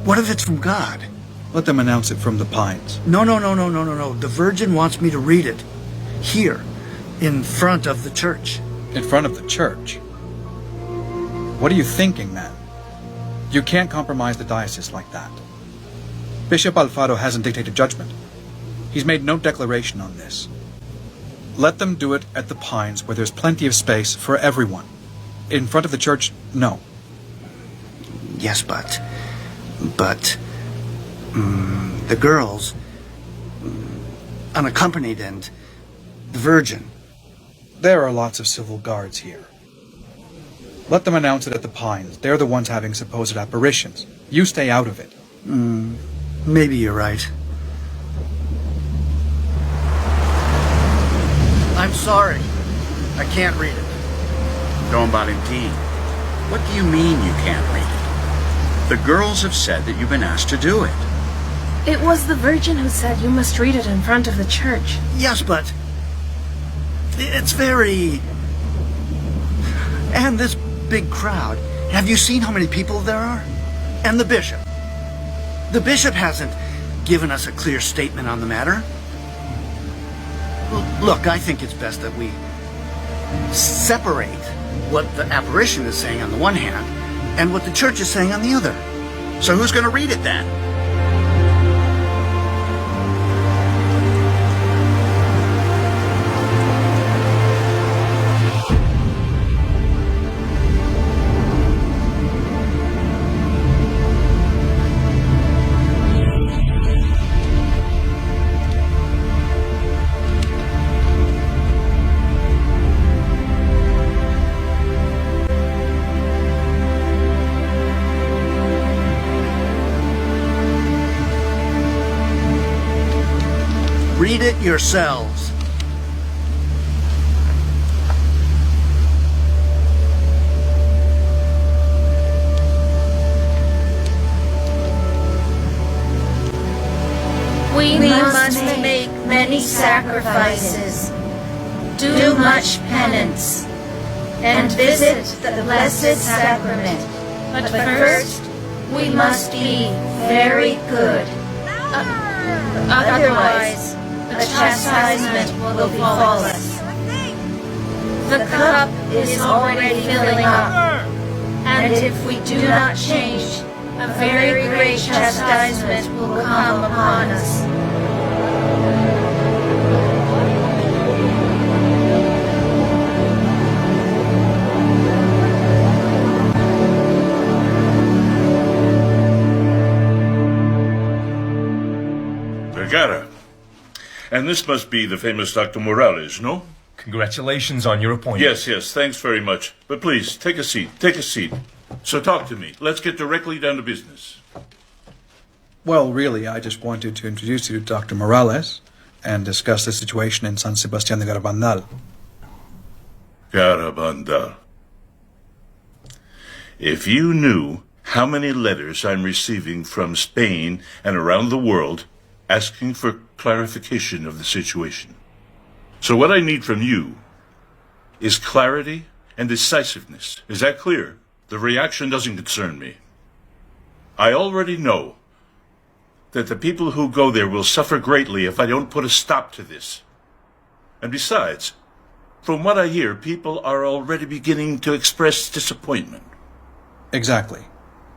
what if it's from God? Let them announce it from the pines. No. The Virgin wants me to read it. Here, in front of the church. In front of the church? What are you thinking, man? You can't compromise the diocese like that. Bishop Alfaro hasn't dictated judgment. He's made no declaration on this. Let them do it at the Pines, where there's plenty of space for everyone. In front of the church, no. Yes, but the girls, unaccompanied, and the Virgin. There are lots of civil guards here. Let them announce it at the Pines. They're the ones having supposed apparitions. You stay out of it. Maybe you're right. I'm sorry. I can't read it. Don Valentin, what do you mean you can't read it? The girls have said that you've been asked to do it. It was the Virgin who said you must read it in front of the church. Yes, but it's very... And this big crowd. Have you seen how many people there are? And the bishop. The bishop hasn't given us a clear statement on the matter. Look, I think it's best that we separate what the apparition is saying on the one hand and what the church is saying on the other. So who's going to read it then? Read it yourselves. We must make many sacrifices, do much penance, and visit the Blessed Sacrament. But first, we must be very good. Otherwise, the chastisement will befall us. The cup is already filling up, and if we do not change, a very great chastisement will come upon us. Vergara. And this must be the famous Dr. Morales, no? Congratulations on your appointment. Yes, thanks very much. But please, take a seat. So talk to me. Let's get directly down to business. Well, really, I just wanted to introduce you to Dr. Morales and discuss the situation in San Sebastián de Garabandal. Garabandal. If you knew how many letters I'm receiving from Spain and around the world asking for clarification of the situation. So what I need from you is clarity and decisiveness. Is that clear? The reaction doesn't concern me. I already know that the people who go there will suffer greatly if I don't put a stop to this. And besides, from what I hear, people are already beginning to express disappointment. Exactly.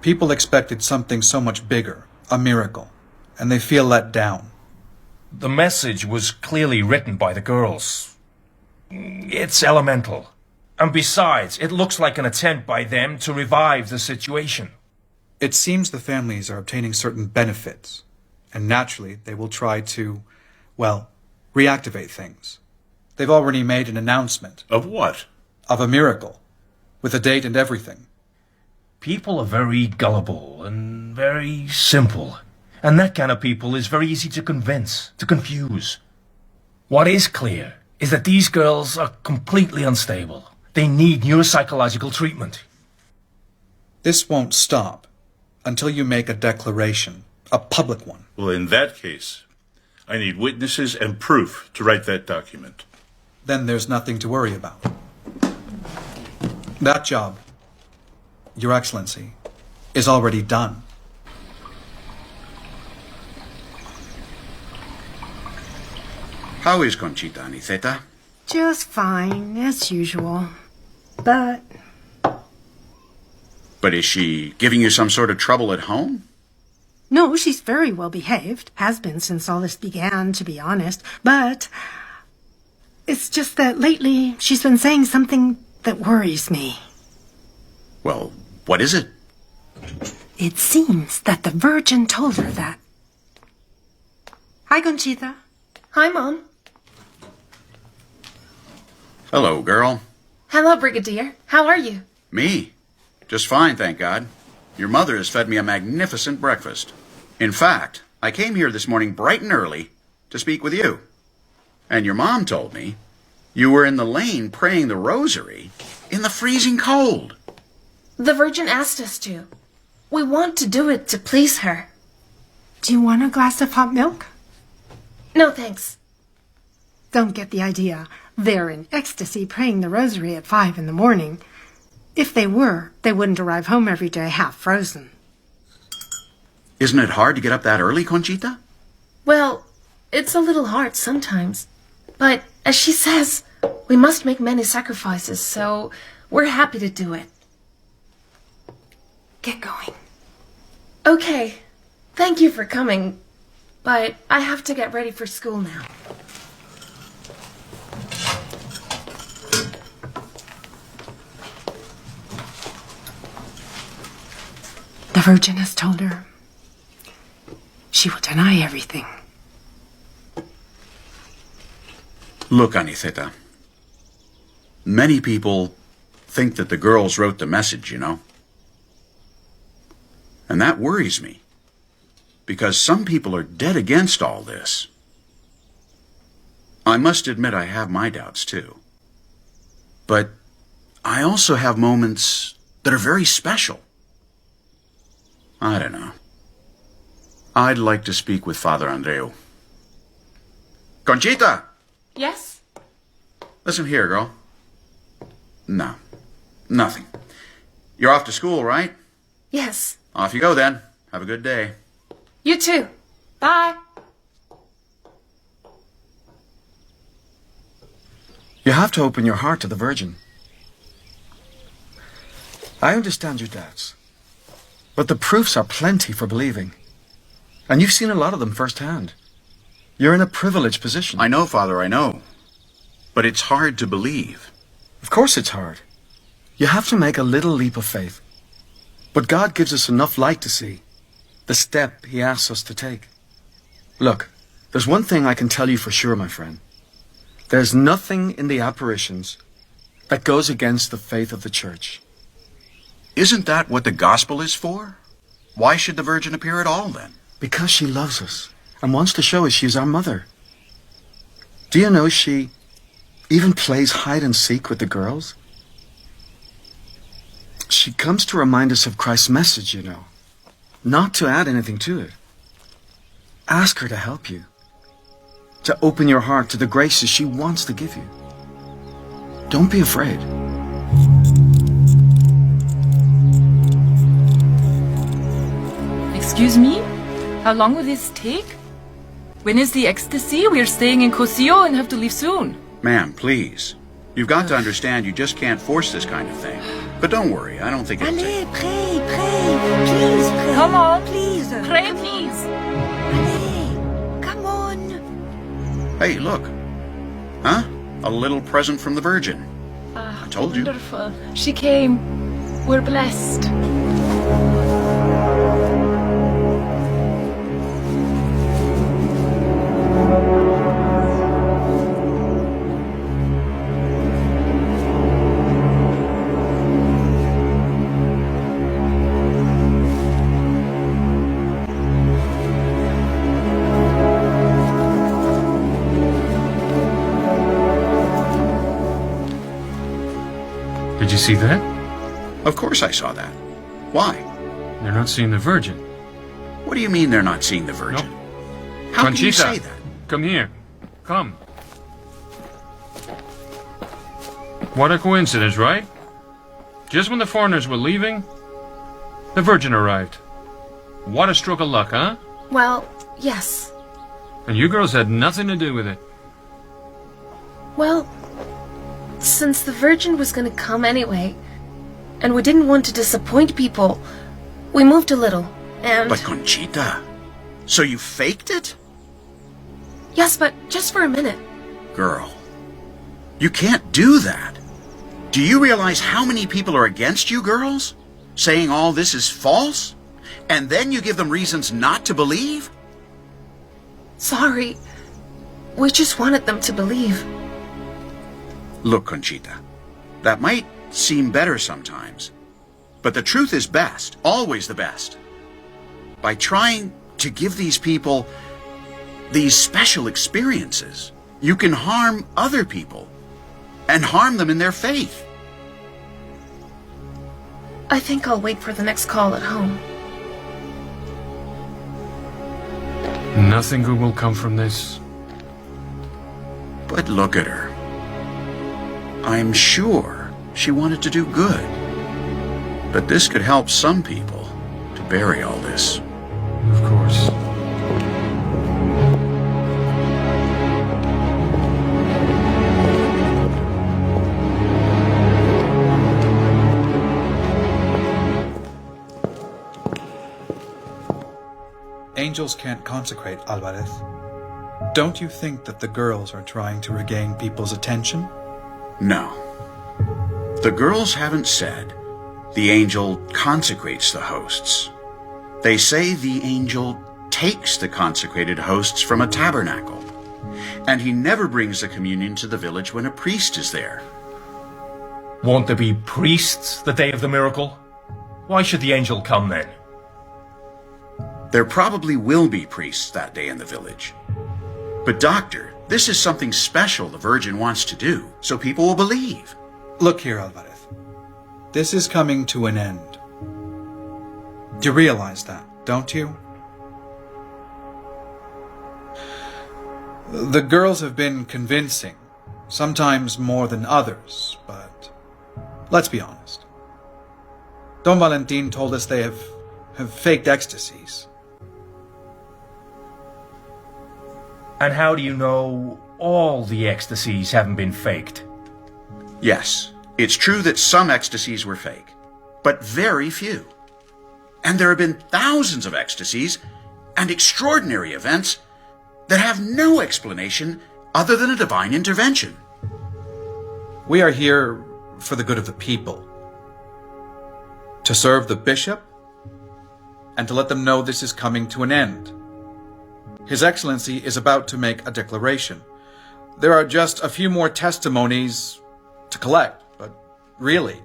People expected something so much bigger, a miracle, and they feel let down. The message was clearly written by the girls. It's elemental. And besides, it looks like an attempt by them to revive the situation. It seems the families are obtaining certain benefits, and naturally they will try to, well, reactivate things. They've already made an announcement. Of what? Of a miracle, with a date and everything. People are very gullible and very simple. And that kind of people is very easy to convince, to confuse. What is clear is that these girls are completely unstable. They need neuropsychological treatment. This won't stop until you make a declaration, A public one. Well, in that case, I need witnesses and proof to write that document. Then there's nothing to worry about. That job, Your Excellency, is already done. How is Conchita, Aniceta? Just fine, as usual. But Is she giving you some sort of trouble at home? no, she's very well behaved. Has been since all this began, to be honest. But it's just that lately she's been saying something that worries me. Well, what is it? It seems that the Virgin told her that. Hi, Conchita. Hi, Mom. Hello, girl. Hello, Brigadier. How are you? Me? Just fine, thank God. Your mother has fed me a magnificent breakfast. In fact, I came here this morning bright and early to speak with you. And your mom told me you were in the lane praying the rosary in the freezing cold. The Virgin asked us to. We want to do it to please her. Do you want a glass of hot milk? No, thanks. Don't get the idea. They're in ecstasy praying the rosary at 5 in the morning. If they were, they wouldn't arrive home every day half frozen. Isn't it hard to get up that early, Conchita? Well, it's a little hard sometimes. But as she says, we must make many sacrifices, so we're happy to do it. Get going. Okay. Thank you for coming. But I have to get ready for school now. The Virgin has told her she will deny everything. Look, Aniceta. Many people think that the girls wrote the message, you know. And that worries me. Because some people are dead against all this. I must admit I have my doubts, too. But I also have moments that are very special. I don't know. I'd like to speak with Father Andreu. Conchita! Yes? Listen here, girl. No. Nothing. You're off to school, right? Yes. Off you go, then. Have a good day. You too. Bye. You have to open your heart to the Virgin. I understand your doubts. But the proofs are plenty for believing. And you've seen a lot of them firsthand. You're in a privileged position. I know, Father, I know. But it's hard to believe. Of course it's hard. You have to make a little leap of faith. But God gives us enough light to see the step He asks us to take. Look, there's one thing I can tell you for sure, my friend. There's nothing in the apparitions that goes against the faith of the Church. Isn't that what the gospel is for? Why should the Virgin appear at all, then? Because she loves us and wants to show us she's our mother. Do you know she even plays hide and seek with the girls? She comes to remind us of Christ's message, you know, not to add anything to it. Ask her to help you, to open your heart to the graces she wants to give you. Don't be afraid. Excuse me? How long will this take? When is the ecstasy? We're staying in Cosio and have to leave soon. Ma'am, please. You've got to understand you just can't force this kind of thing. But don't worry, I don't think it'll take... Pray, please, pray. Come on. Please. Pray, please. Come on. Hey, look. Huh? A little present from the Virgin. I told you. Wonderful. She came. We're blessed. Did you see that? Of course I saw that. Why? They're not seeing the Virgin. What do you mean they're not seeing the Virgin? How can you say that? Come here. Come. What a coincidence, right? Just when the foreigners were leaving, the Virgin arrived. What a stroke of luck, huh? Well, yes. And you girls had nothing to do with it. Well, since the Virgin was going to come anyway, and we didn't want to disappoint people, we moved a little, and... But Conchita, so you faked it? Yes, but just for a minute. Girl, you can't do that. Do you realize how many people are against you girls? Saying all this is false? And then you give them reasons not to believe? Sorry. We just wanted them to believe. Look, Conchita, that might seem better sometimes, but the truth is best, always the best. By trying to give these people these special experiences, you can harm other people and harm them in their faith. I think I'll wait for the next call at home. Nothing good will come from this. But look at her. I'm sure she wanted to do good. But this could help some people to bury all this. Of course. Angels can't consecrate, Alvarez. Don't you think that the girls are trying to regain people's attention? No. The girls haven't said the angel consecrates the hosts. They say the angel takes the consecrated hosts from a tabernacle, and he never brings the communion to the village when a priest is there. Won't there be priests the day of the miracle? Why should the angel come then? There probably will be priests that day in the village. But doctor, this is something special the Virgin wants to do, so people will believe. Look here, Alvarez. This is coming to an end. You realize that, don't you? The girls have been convincing, sometimes more than others, but let's be honest. Don Valentin told us they have faked ecstasies. And how do you know all the ecstasies haven't been faked? Yes, it's true that some ecstasies were fake, but very few. And there have been thousands of ecstasies and extraordinary events that have no explanation other than a divine intervention. We are here for the good of the people. To serve the bishop and to let them know this is coming to an end. His Excellency is about to make a declaration. There are just a few more testimonies to collect, but really...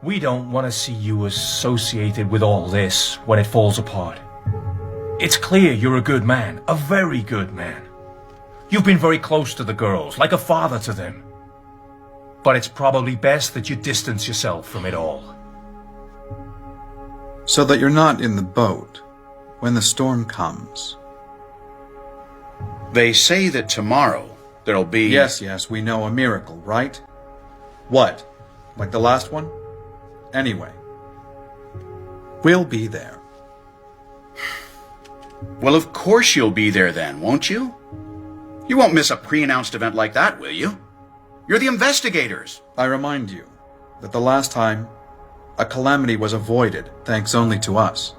We don't want to see you associated with all this when it falls apart. It's clear you're a good man, a very good man. You've been very close to the girls, like a father to them. But it's probably best that you distance yourself from it all. So that you're not in the boat when the storm comes. They say that tomorrow there'll be... Yes, we know a miracle, right? What? Like the last one? Anyway, we'll be there. Well, of course you'll be there then, won't you? You won't miss a pre-announced event like that, will you? You're the investigators. I remind you that the last time a calamity was avoided thanks only to us.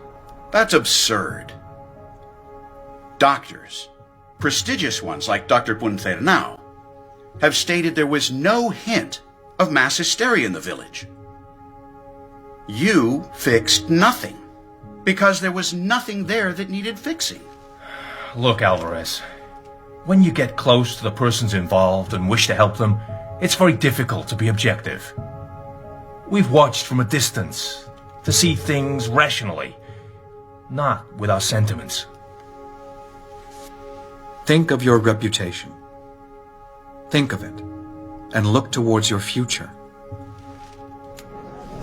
That's absurd. Doctors, prestigious ones like Dr. Punternau, have stated there was no hint of mass hysteria in the village. You fixed nothing, because there was nothing there that needed fixing. Look, Alvarez, when you get close to the persons involved and wish to help them, it's very difficult to be objective. We've watched from a distance to see things rationally, not with our sentiments. Think of your reputation. Think of it, and look towards your future.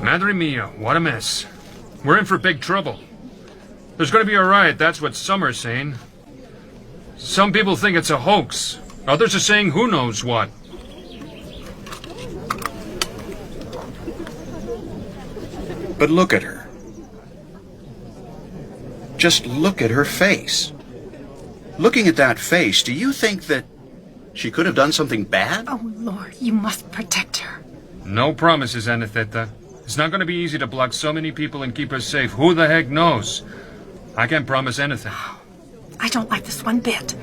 Madre mia, what a mess. We're in for big trouble. There's going to be a riot, that's what some are saying. Some people think it's a hoax. Others are saying who knows what. But look at her. Just look at her face. Looking at that face, do you think that she could have done something bad? Oh, Lord, you must protect her. No promises, Anatheta. It's not going to be easy to block so many people and keep her safe. Who the heck knows? I can't promise anything. I don't like this one bit.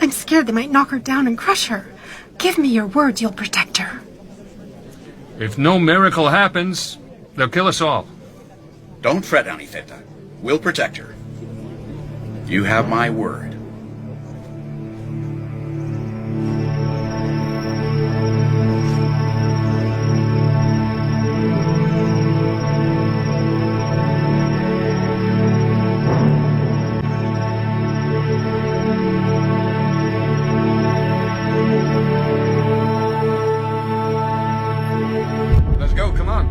I'm scared they might knock her down and crush her. Give me your word you'll protect her. If no miracle happens, they'll kill us all. Don't fret, Anatheta. We'll protect her. You have my word. Let's go, come on.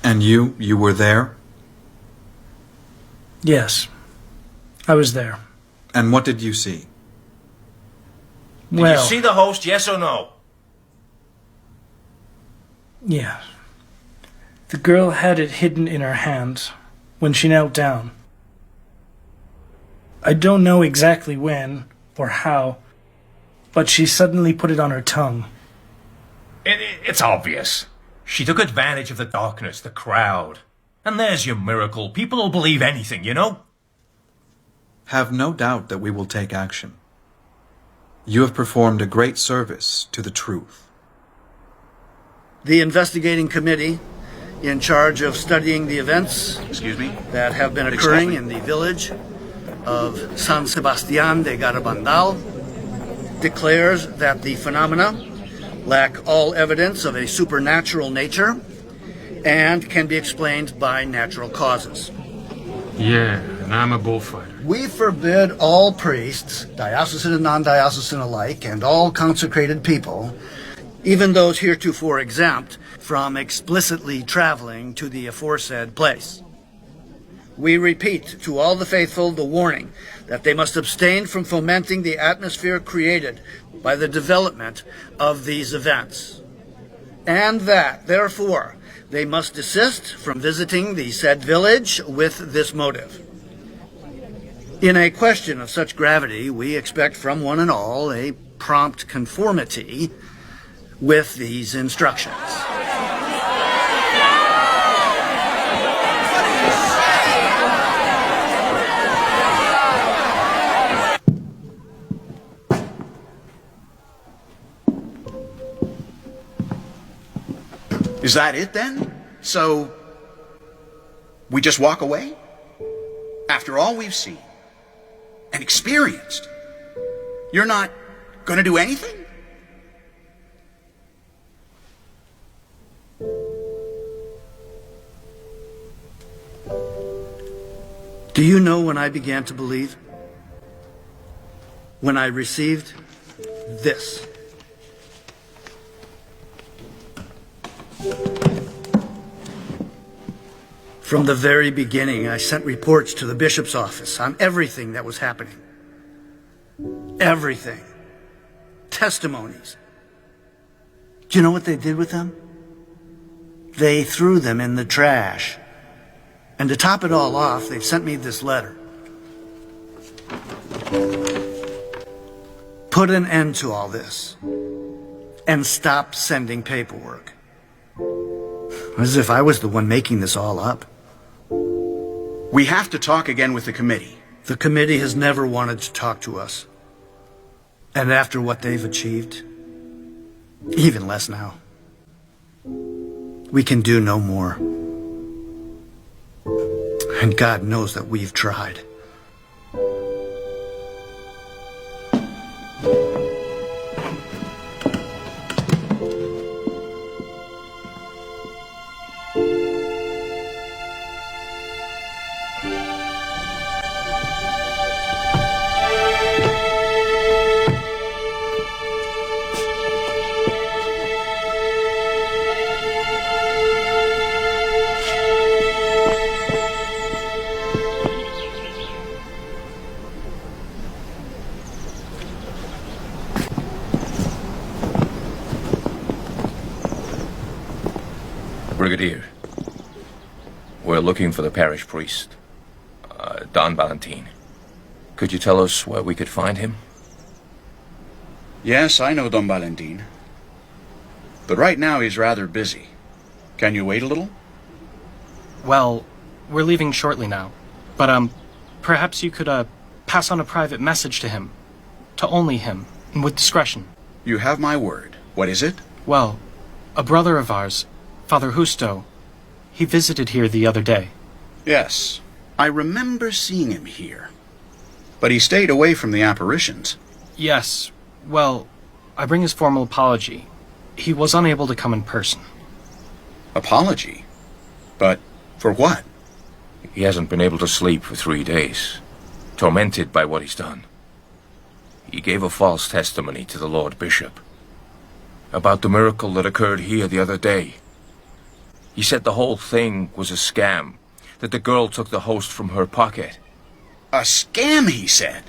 And you were there? Yes, I was there. And what did you see? Did Well, you see the host, yes or no? yeah. The girl had it hidden in her hand when she knelt down. I don't know exactly when or how, but she suddenly put it on her tongue. It's obvious. She took advantage of the darkness, the crowd. And there's your miracle. People will believe anything, you know? Have no doubt that we will take action. You have performed a great service to the truth. The investigating committee in charge of studying the events that have been occurring in the village of San Sebastián de Garabandal declares that the phenomena lack all evidence of a supernatural nature and can be explained by natural causes. Yeah, and I'm a bullfighter. We forbid all priests, diocesan and non-diocesan alike, and all consecrated people, even those heretofore exempt, from explicitly traveling to the aforesaid place. We repeat to all the faithful the warning that they must abstain from fomenting the atmosphere created by the development of these events, and that, therefore, they must desist from visiting the said village with this motive. In a question of such gravity, we expect from one and all a prompt conformity with these instructions. Is that it then? So, we just walk away? After all we've seen and experienced, you're not going to do anything? Do you know when I began to believe? When I received this. From the very beginning, I sent reports to the bishop's office on everything that was happening. Everything. Testimonies. Do you know what they did with them? They threw them in the trash. And to top it all off, they've sent me this letter. Put an end to all this. And stop sending paperwork. As if I was the one making this all up. We have to talk again with the committee. The committee has never wanted to talk to us. And after what they've achieved, even less now. We can do no more. And God knows that we've tried. Brigadier, we're looking for the parish priest, Don Valentin. Could you tell us where we could find him? Yes, I know Don Valentin. But right now he's rather busy. Can you wait a little? Well, we're leaving shortly now. But, perhaps you could, pass on a private message to him. To only him, and with discretion. You have my word. What is it? Well, a brother of ours, Father Justo, he visited here the other day. Yes, I remember seeing him here. But he stayed away from the apparitions. Yes, well, I bring his formal apology. He was unable to come in person. Apology? But for what? He hasn't been able to sleep for 3 days, tormented by what he's done. He gave a false testimony to the Lord Bishop about the miracle that occurred here the other day. He said the whole thing was a scam, that the girl took the host from her pocket. A scam, he said.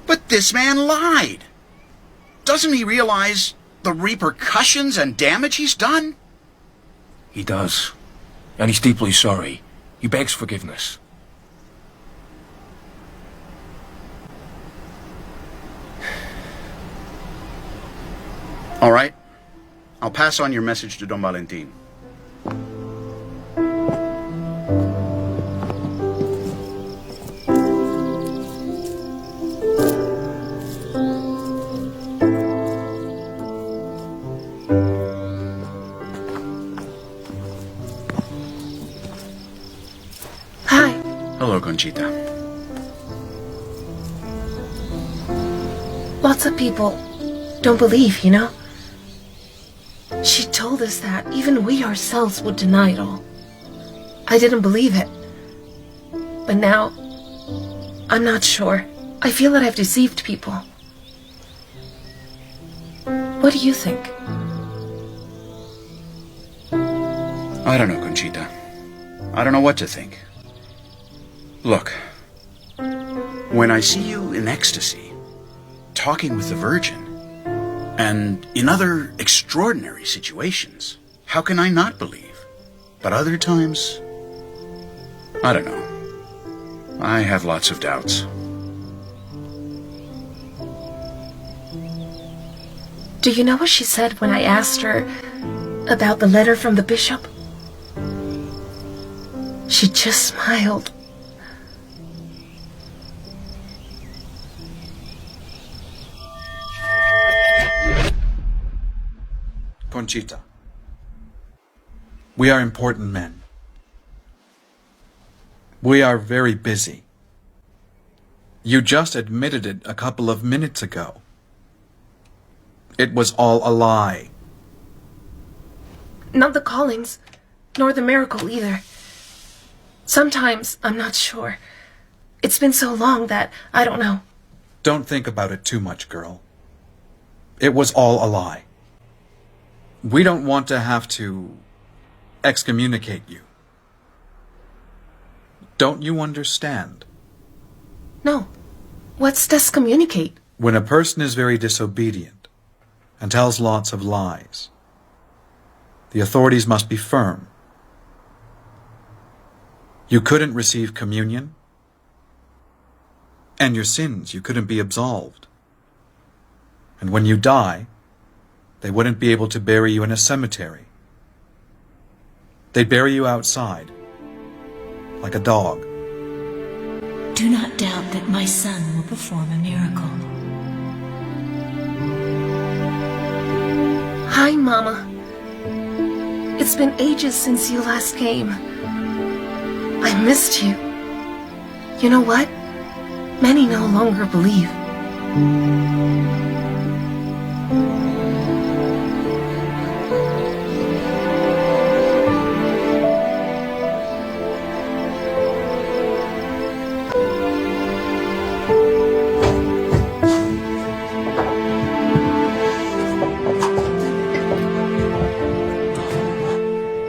But this man lied. Doesn't he realize the repercussions and damage he's done? He does. And he's deeply sorry. He begs forgiveness. All right. I'll pass on your message to Don Valentin. Hi. Hello, Conchita. Lots of people don't believe, you know? She told us that even we ourselves would deny it all. I didn't believe it. But now, I'm not sure. I feel that I've deceived people. What do you think? I don't know, Conchita. I don't know what to think. Look, when I see you in ecstasy, talking with the Virgin, and in other extraordinary situations, how can I not believe? But other times, I don't know. I have lots of doubts. Do you know what she said when I asked her about the letter from the bishop? She just smiled. Conchita, we are important men. We are very busy. You just admitted it a couple of minutes ago. It was all a lie. Not the callings, nor the miracle either. Sometimes I'm not sure. It's been so long that I don't know. Don't think about it too much, girl. It was all a lie. We don't want to have to excommunicate you. Don't you understand? No. What's discommunicate? When a person is very disobedient and tells lots of lies, the authorities must be firm. You couldn't receive communion, and your sins, you couldn't be absolved. And when you die, they wouldn't be able to bury you in a cemetery. They'd bury you outside, like a dog. Do not doubt that my son will perform a miracle. Hi, Mama. It's been ages since you last came. I missed you. You know what? Many no longer believe.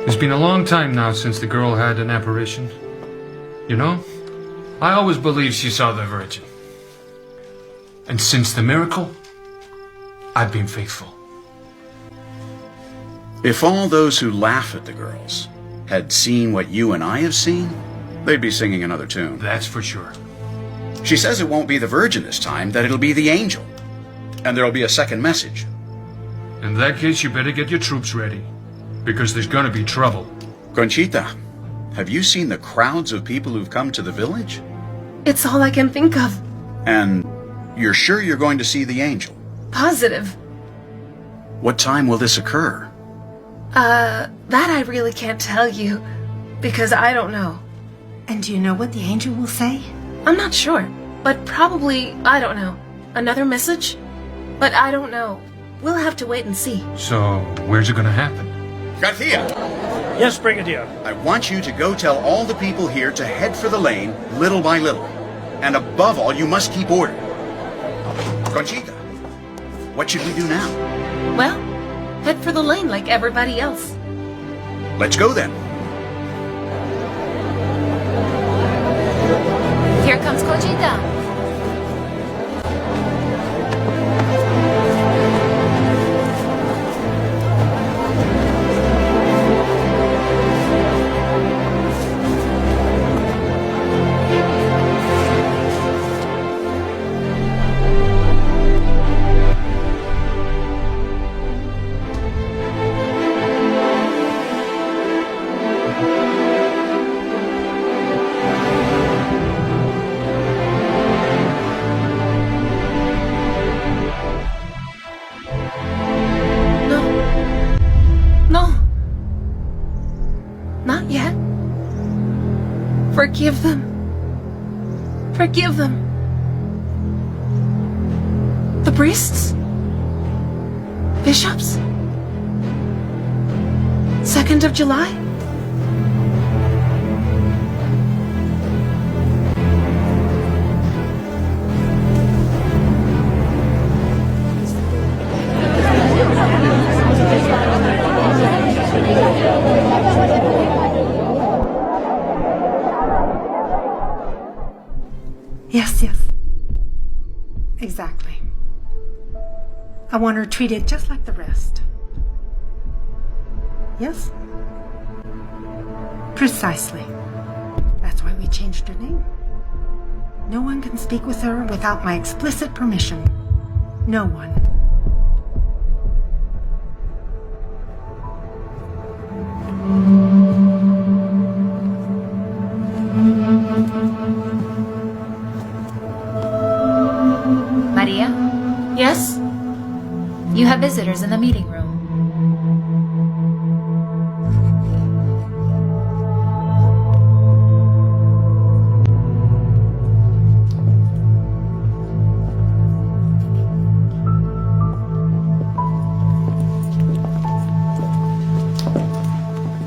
It's been a long time now since the girl had an apparition. You know, I always believed she saw the Virgin. And since the miracle, I've been faithful. If all those who laugh at the girls had seen what you and I have seen, they'd be singing another tune. That's for sure. She says it won't be the Virgin this time, that it'll be the angel. And there'll be a second message. In that case, you better get your troops ready, because there's gonna be trouble. Conchita, have you seen the crowds of people who've come to the village? It's all I can think of. And you're sure you're going to see the angel? Positive. What time will this occur? That I really can't tell you, because I don't know. And do you know what the angel will say? I'm not sure, but probably, I don't know. Another message? But I don't know. We'll have to wait and see. So, where's it gonna happen? Garcia! Yes, Brigadier. I want you to go tell all the people here to head for the lane, little by little. And above all, you must keep order. Conchita, what should we do now? Well, head for the lane like everybody else. Let's go then. Here comes Conchita. Forgive them. Forgive them. The priests? Bishops? 2nd of July? Yes. Exactly. I want her treated just like the rest. Yes? Precisely. That's why we changed her name. No one can speak with her without my explicit permission. No one. Maria? Yes? You have visitors in the meeting room.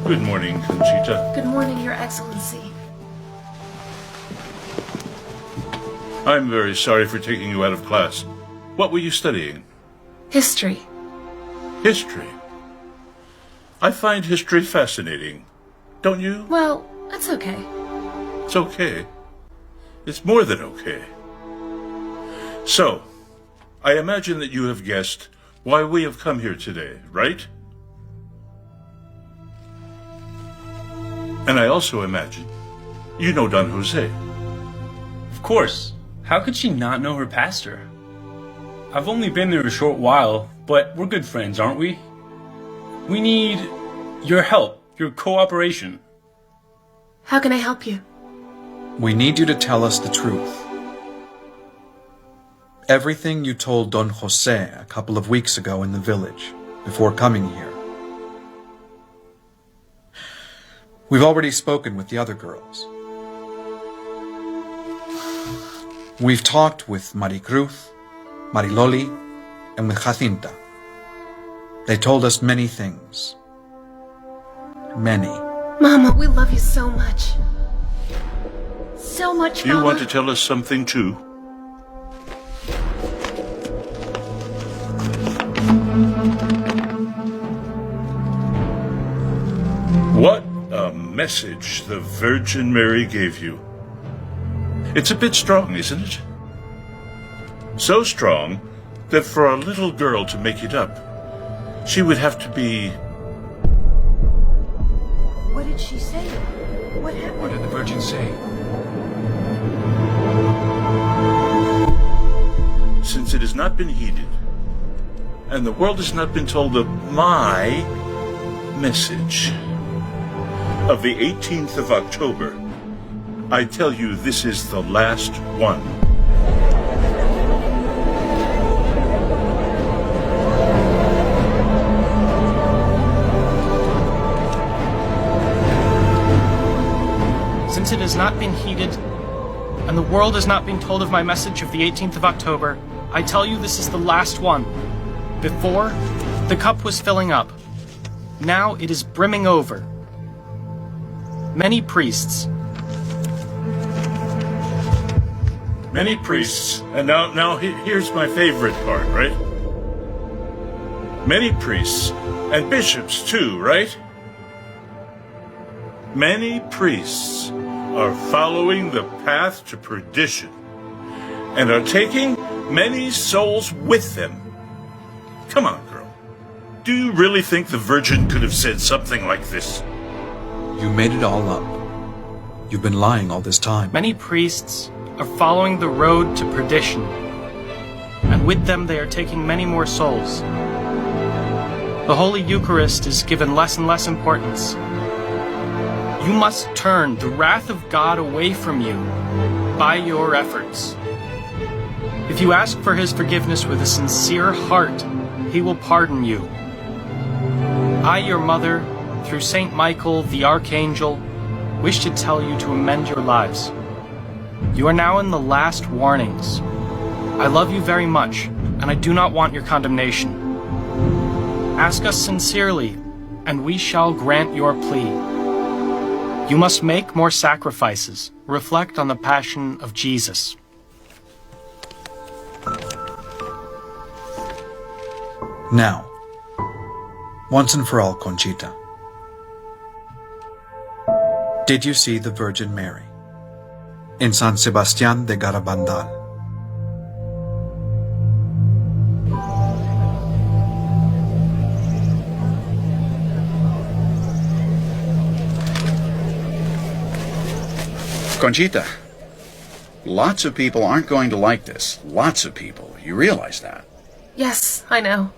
Good morning, Conchita. Good morning, Your Excellency. I'm very sorry for taking you out of class. What were you studying? History. History. I find history fascinating. Don't you? Well, that's okay. It's okay. It's more than okay. So, I imagine that you have guessed why we have come here today, right? And I also imagine you know Don Jose. Of course. How could she not know her pastor? I've only been there a short while, but we're good friends, aren't we? We need your help, your cooperation. How can I help you? We need you to tell us the truth. Everything you told Don Jose a couple of weeks ago in the village, before coming here. We've already spoken with the other girls. We've talked with Maricruz, Mariloli, and with Jacinta. They told us many things. Many. Mama, we love you so much. So much, Do you Mama. want to tell us something too? What a message the Virgin Mary gave you. It's a bit strong, isn't it? So strong that for a little girl to make it up, she would have to be... What did she say? What happened? What did the Virgin say? Since it has not been heeded, and the world has not been told of my message of the 18th of October, I tell you this is the last one. Since it has not been heeded, and the world has not been told of my message of the 18th of October, I tell you this is the last one. Before, the cup was filling up. Now it is brimming over. Many priests. Many priests, and now here's my favorite part, right? Many priests, and bishops too, right? Many priests are following the path to perdition, and are taking many souls with them. Come on, girl. Do you really think the Virgin could have said something like this? You made it all up. You've been lying all this time. Many priests are following the road to perdition, and with them they are taking many more souls. The Holy Eucharist is given less and less importance. You must turn the wrath of God away from you by your efforts. If you ask for His forgiveness with a sincere heart, He will pardon you. I, your mother, through Saint Michael, the Archangel, wish to tell you to amend your lives. You are now in the last warnings. I love you very much, and I do not want your condemnation. Ask us sincerely, and we shall grant your plea. You must make more sacrifices. Reflect on the passion of Jesus. Now, once and for all, Conchita, did you see the Virgin Mary in San Sebastián de Garabandal? Conchita, lots of people aren't going to like this. Lots of people. You realize that? Yes, I know.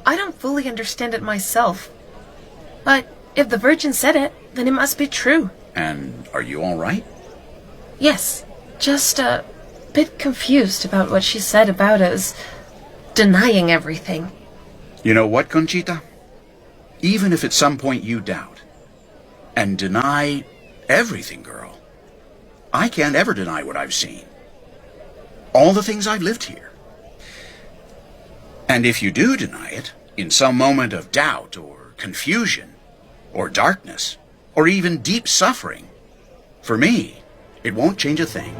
I don't fully understand it myself. But if the Virgin said it, then it must be true. And are you all right? Yes, just a bit confused about what she said about us denying everything. You know what, Conchita? Even if at some point you doubt and deny everything, girl, I can't ever deny what I've seen. All the things I've lived here. And if you do deny it, in some moment of doubt or confusion or darkness or even deep suffering, for me, it won't change a thing.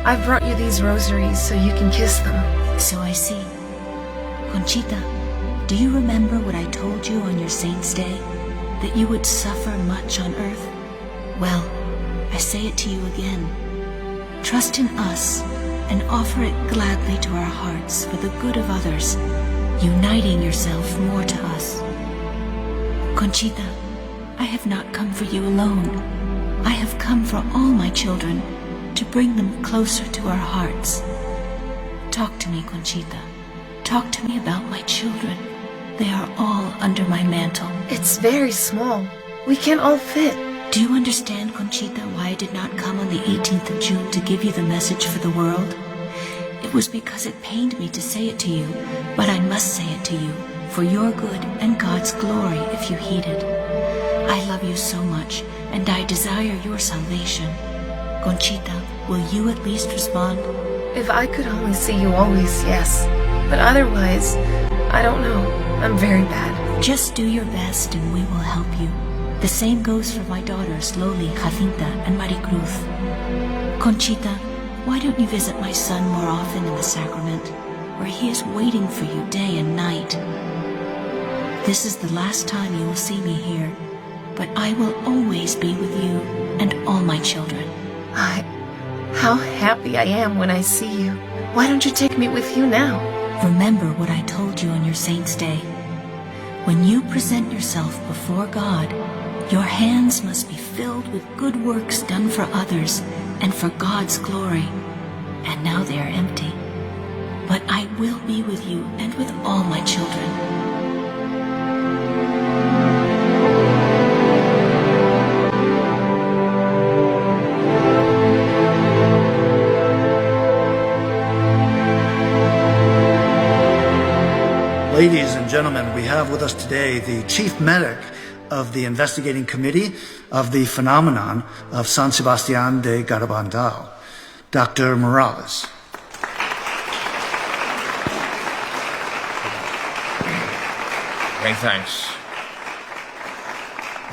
I've brought you these rosaries so you can kiss them. So I see. Conchita, do you remember what I told you on your Saint's Day? That you would suffer much on earth? Well, I say it to you again. Trust in us and offer it gladly to our hearts for the good of others, uniting yourself more to us. Conchita, I have not come for you alone. I have come for all my children, to bring them closer to our hearts. Talk to me, Conchita. Talk to me about my children. They are all under my mantle. It's very small. We can't all fit. Do you understand, Conchita, why I did not come on the 18th of June to give you the message for the world? It was because it pained me to say it to you, but I must say it to you, for your good and God's glory if you heed it. I love you so much, and I desire your salvation. Conchita, will you at least respond? If I could only see you always, yes. But otherwise, I don't know. I'm very bad. Just do your best and we will help you. The same goes for my daughters, Loli, Jacinta, and Maricruz. Conchita, why don't you visit my son more often in the sacrament, where he is waiting for you day and night? This is the last time you will see me here, but I will always be with you and all my children. How happy I am when I see you. Why don't you take me with you now? Remember what I told you on your Saint's Day. When you present yourself before God, your hands must be filled with good works done for others and for God's glory. And now they are empty. But I will be with you and with all my children. Ladies and gentlemen, we have with us today the chief medic of the investigating committee of the phenomenon of San Sebastián de Garabandal, Dr. Morales. Many thanks.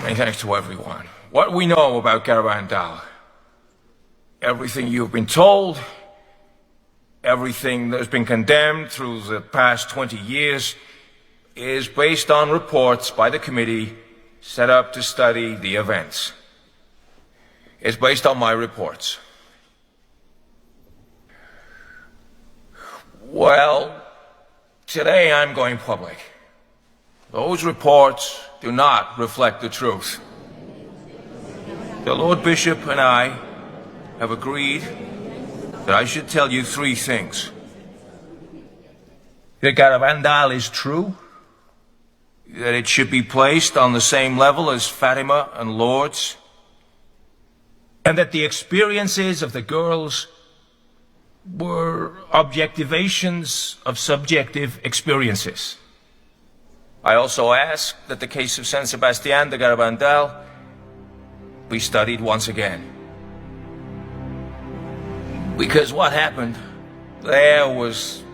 Many thanks to everyone. What we know about Garabandal, everything you've been told, everything that's been condemned through the past 20 years is based on reports by the committee set up to study the events. It's based on my reports. Well, today I'm going public. Those reports do not reflect the truth. The Lord Bishop and I have agreed that I should tell you three things. That Garabandal is true, that it should be placed on the same level as Fatima and Lourdes, and that the experiences of the girls were objectivations of subjective experiences. I also ask that the case of San Sebastián de Garabandal be studied once again. Because what happened there was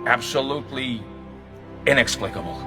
absolutely inexplicable.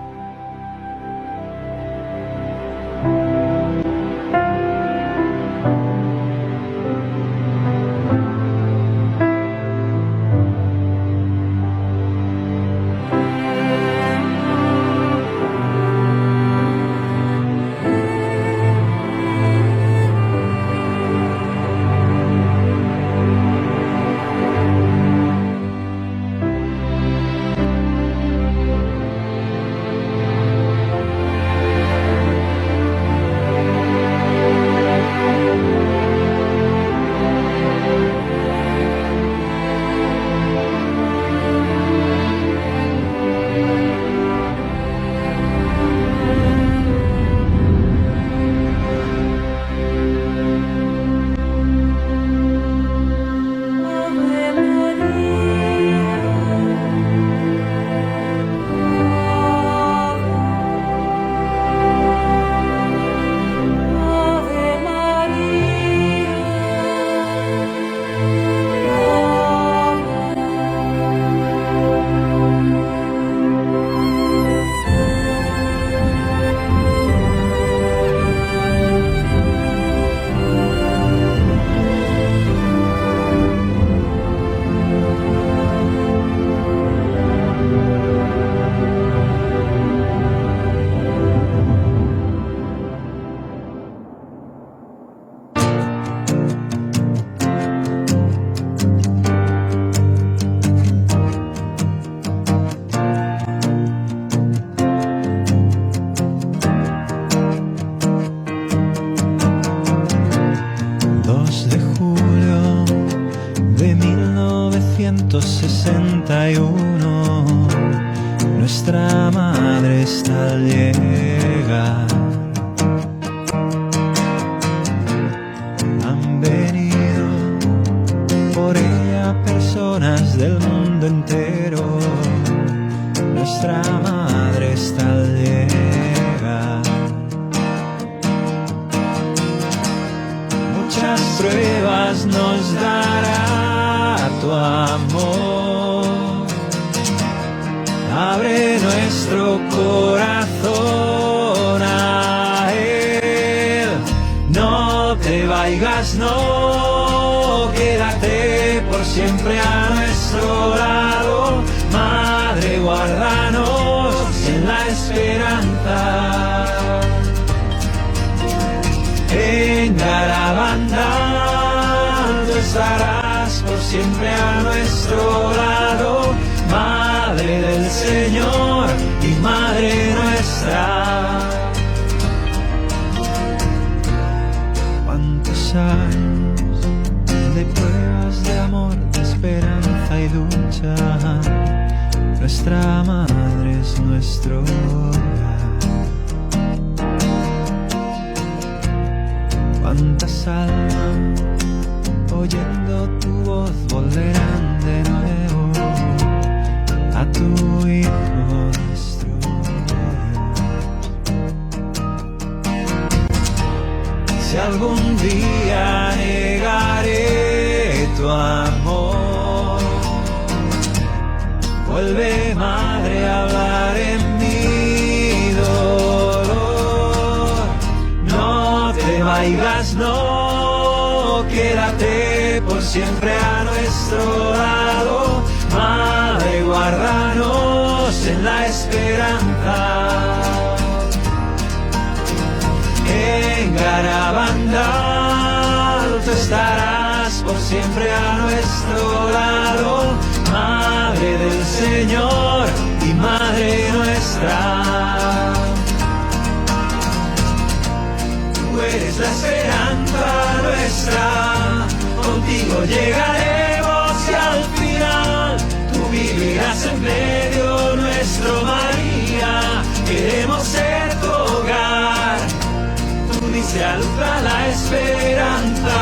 31, nuestra madre está al llegar. Han venido por ella personas del mundo entero, nuestra madre está al llegar. Muchas pruebas nos dará tu amor. Abre nuestro corazón a Él. No te vayas, no, quédate por siempre a nuestro lado. Madre, guárdanos en la esperanza. En Garabandal tú estarás por siempre a nuestro lado, Madre del Señor y Madre nuestra. ¿Cuántos años de pruebas de amor, de esperanza y lucha? Nuestra Madre es nuestro hogar. ¿Cuántas almas oyendo tu voz volverán de nuevo a tu Hijo nuestro Dios? Si algún día negaré tu amor, vuelve, Madre, a hablar en mi dolor. No te vayas, no, quédate por siempre a nuestro lado. Madre, guárdanos en la esperanza. En Garabandal tú estarás por siempre a nuestro lado, Madre del Señor y Madre nuestra. Tú eres la esperanza nuestra, contigo llegaremos y al final tú vivirás en medio nuestro, María. Queremos ser tu hogar, tú diste a luz a la esperanza,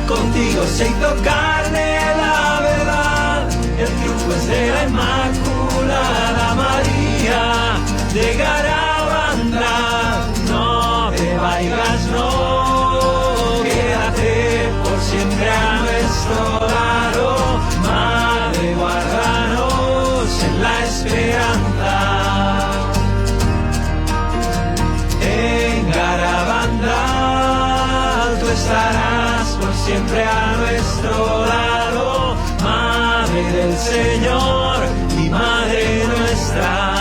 contigo se hizo carne la verdad. El triunfo es de la Inmaculada María de Garabandal. No te vayas, no, quédate por siempre a nuestro lado. Madre, guárdanos en la esperanza. En Garabandal tú estarás por siempre a nuestro lado, Madre del Señor y Madre nuestra.